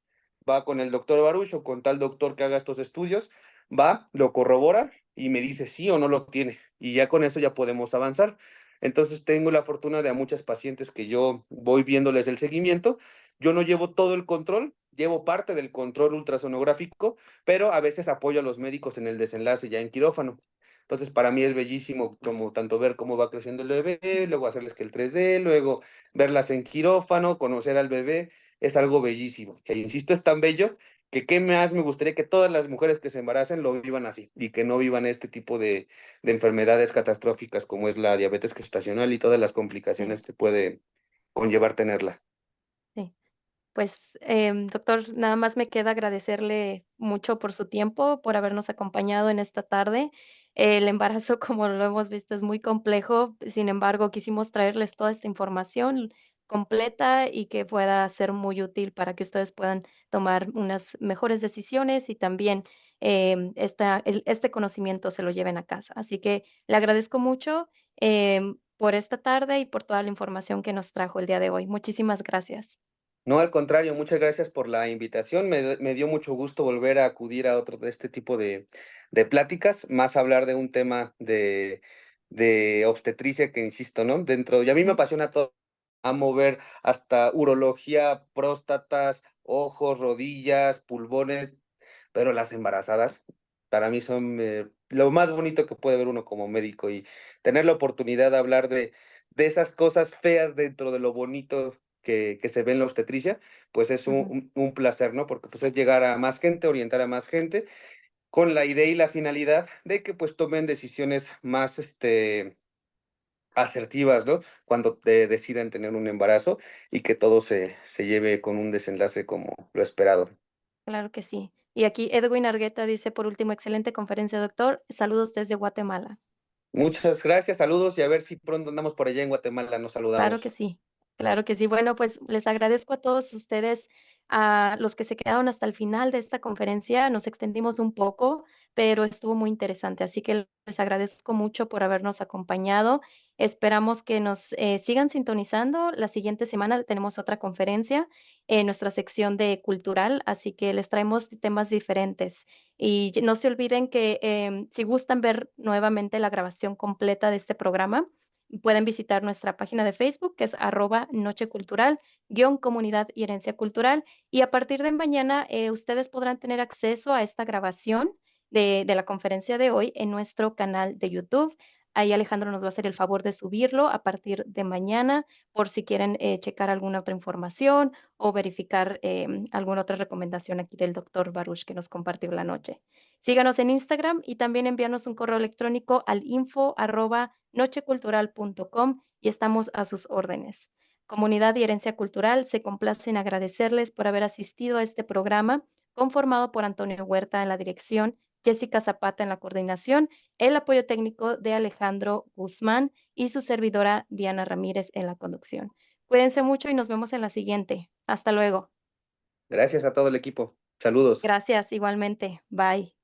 va con el doctor Baruch o con tal doctor que haga estos estudios, va, lo corrobora y me dice sí o no lo tiene. Y ya con eso ya podemos avanzar. Entonces tengo la fortuna de a muchas pacientes que yo voy viéndoles el seguimiento. Yo no llevo todo el control, llevo parte del control ultrasonográfico, pero a veces apoyo a los médicos en el desenlace ya en quirófano. Entonces, para mí es bellísimo como tanto ver cómo va creciendo el bebé, luego hacerles que el 3D, luego verlas en quirófano, conocer al bebé, es algo bellísimo. E insisto, es tan bello que qué más me gustaría que todas las mujeres que se embaracen lo vivan así y que no vivan este tipo de enfermedades catastróficas como es la diabetes gestacional y todas las Sí, complicaciones que puede conllevar tenerla. sí. Pues, doctor, nada más me queda agradecerle mucho por su tiempo, por habernos acompañado en esta tarde. El embarazo, como lo hemos visto, es muy complejo. Sin embargo, quisimos traerles toda esta información completa y que pueda ser muy útil para que ustedes puedan tomar unas mejores decisiones y también este conocimiento se lo lleven a casa. Así que le agradezco mucho por esta tarde y por toda la información que nos trajo el día de hoy. Muchísimas gracias. No, al contrario, muchas gracias por la invitación. Me dio mucho gusto volver a acudir a otro de este tipo de pláticas, más hablar de un tema de obstetricia que insisto, ¿no? Y a mí me Ujú. apasiona todo, amo ver hasta urología, próstatas, ojos, rodillas, pulmones, pero las embarazadas para mí son lo más bonito que puede ver uno como médico y tener la oportunidad de hablar de esas cosas feas dentro de lo bonito que se ve en la obstetricia, pues es Ujú. un placer, ¿no? Porque pues es llegar a más gente, orientar a más gente, con la idea y la finalidad de que pues tomen decisiones más asertivas, ¿no? Cuando decidan tener un embarazo y que todo se lleve con un desenlace como lo esperado. Claro que sí. Y aquí Edwin Argueta dice, por último, excelente conferencia, doctor. Saludos desde Guatemala. Muchas gracias, saludos y a ver si pronto andamos por allá en Guatemala, nos Claro que saludamos. sí, claro que sí. Bueno, pues les agradezco a todos ustedes, a los que se quedaron hasta el final de esta conferencia. Nos extendimos un poco, pero estuvo muy interesante. Así que les agradezco mucho por habernos acompañado. Esperamos que nos sigan sintonizando. La siguiente semana tenemos otra conferencia en nuestra sección de cultural, así que les traemos temas diferentes. Y no se olviden que si gustan ver nuevamente la grabación completa de este programa, pueden visitar nuestra página de Facebook, que es Noche Cultural, comunidad y herencia cultural. Y a partir de mañana, ustedes podrán tener acceso a esta grabación de la conferencia de hoy en nuestro canal de YouTube. Ahí Alejandro nos va a hacer el favor de subirlo a partir de mañana por si quieren checar alguna otra información o verificar alguna otra recomendación aquí del doctor Baruch que nos compartió la noche. Síganos en Instagram y también envíanos un correo electrónico al info@nochecultural.com y estamos a sus órdenes. Comunidad y Herencia Cultural se complace en agradecerles por haber asistido a este programa conformado por Antonio Huerta en la dirección, Jessica Zapata en la coordinación, el apoyo técnico de Alejandro Guzmán y su servidora Diana Ramírez en la conducción. Cuídense mucho y nos vemos en la siguiente. Hasta luego. Gracias a todo el equipo. Saludos. Gracias, igualmente. Bye.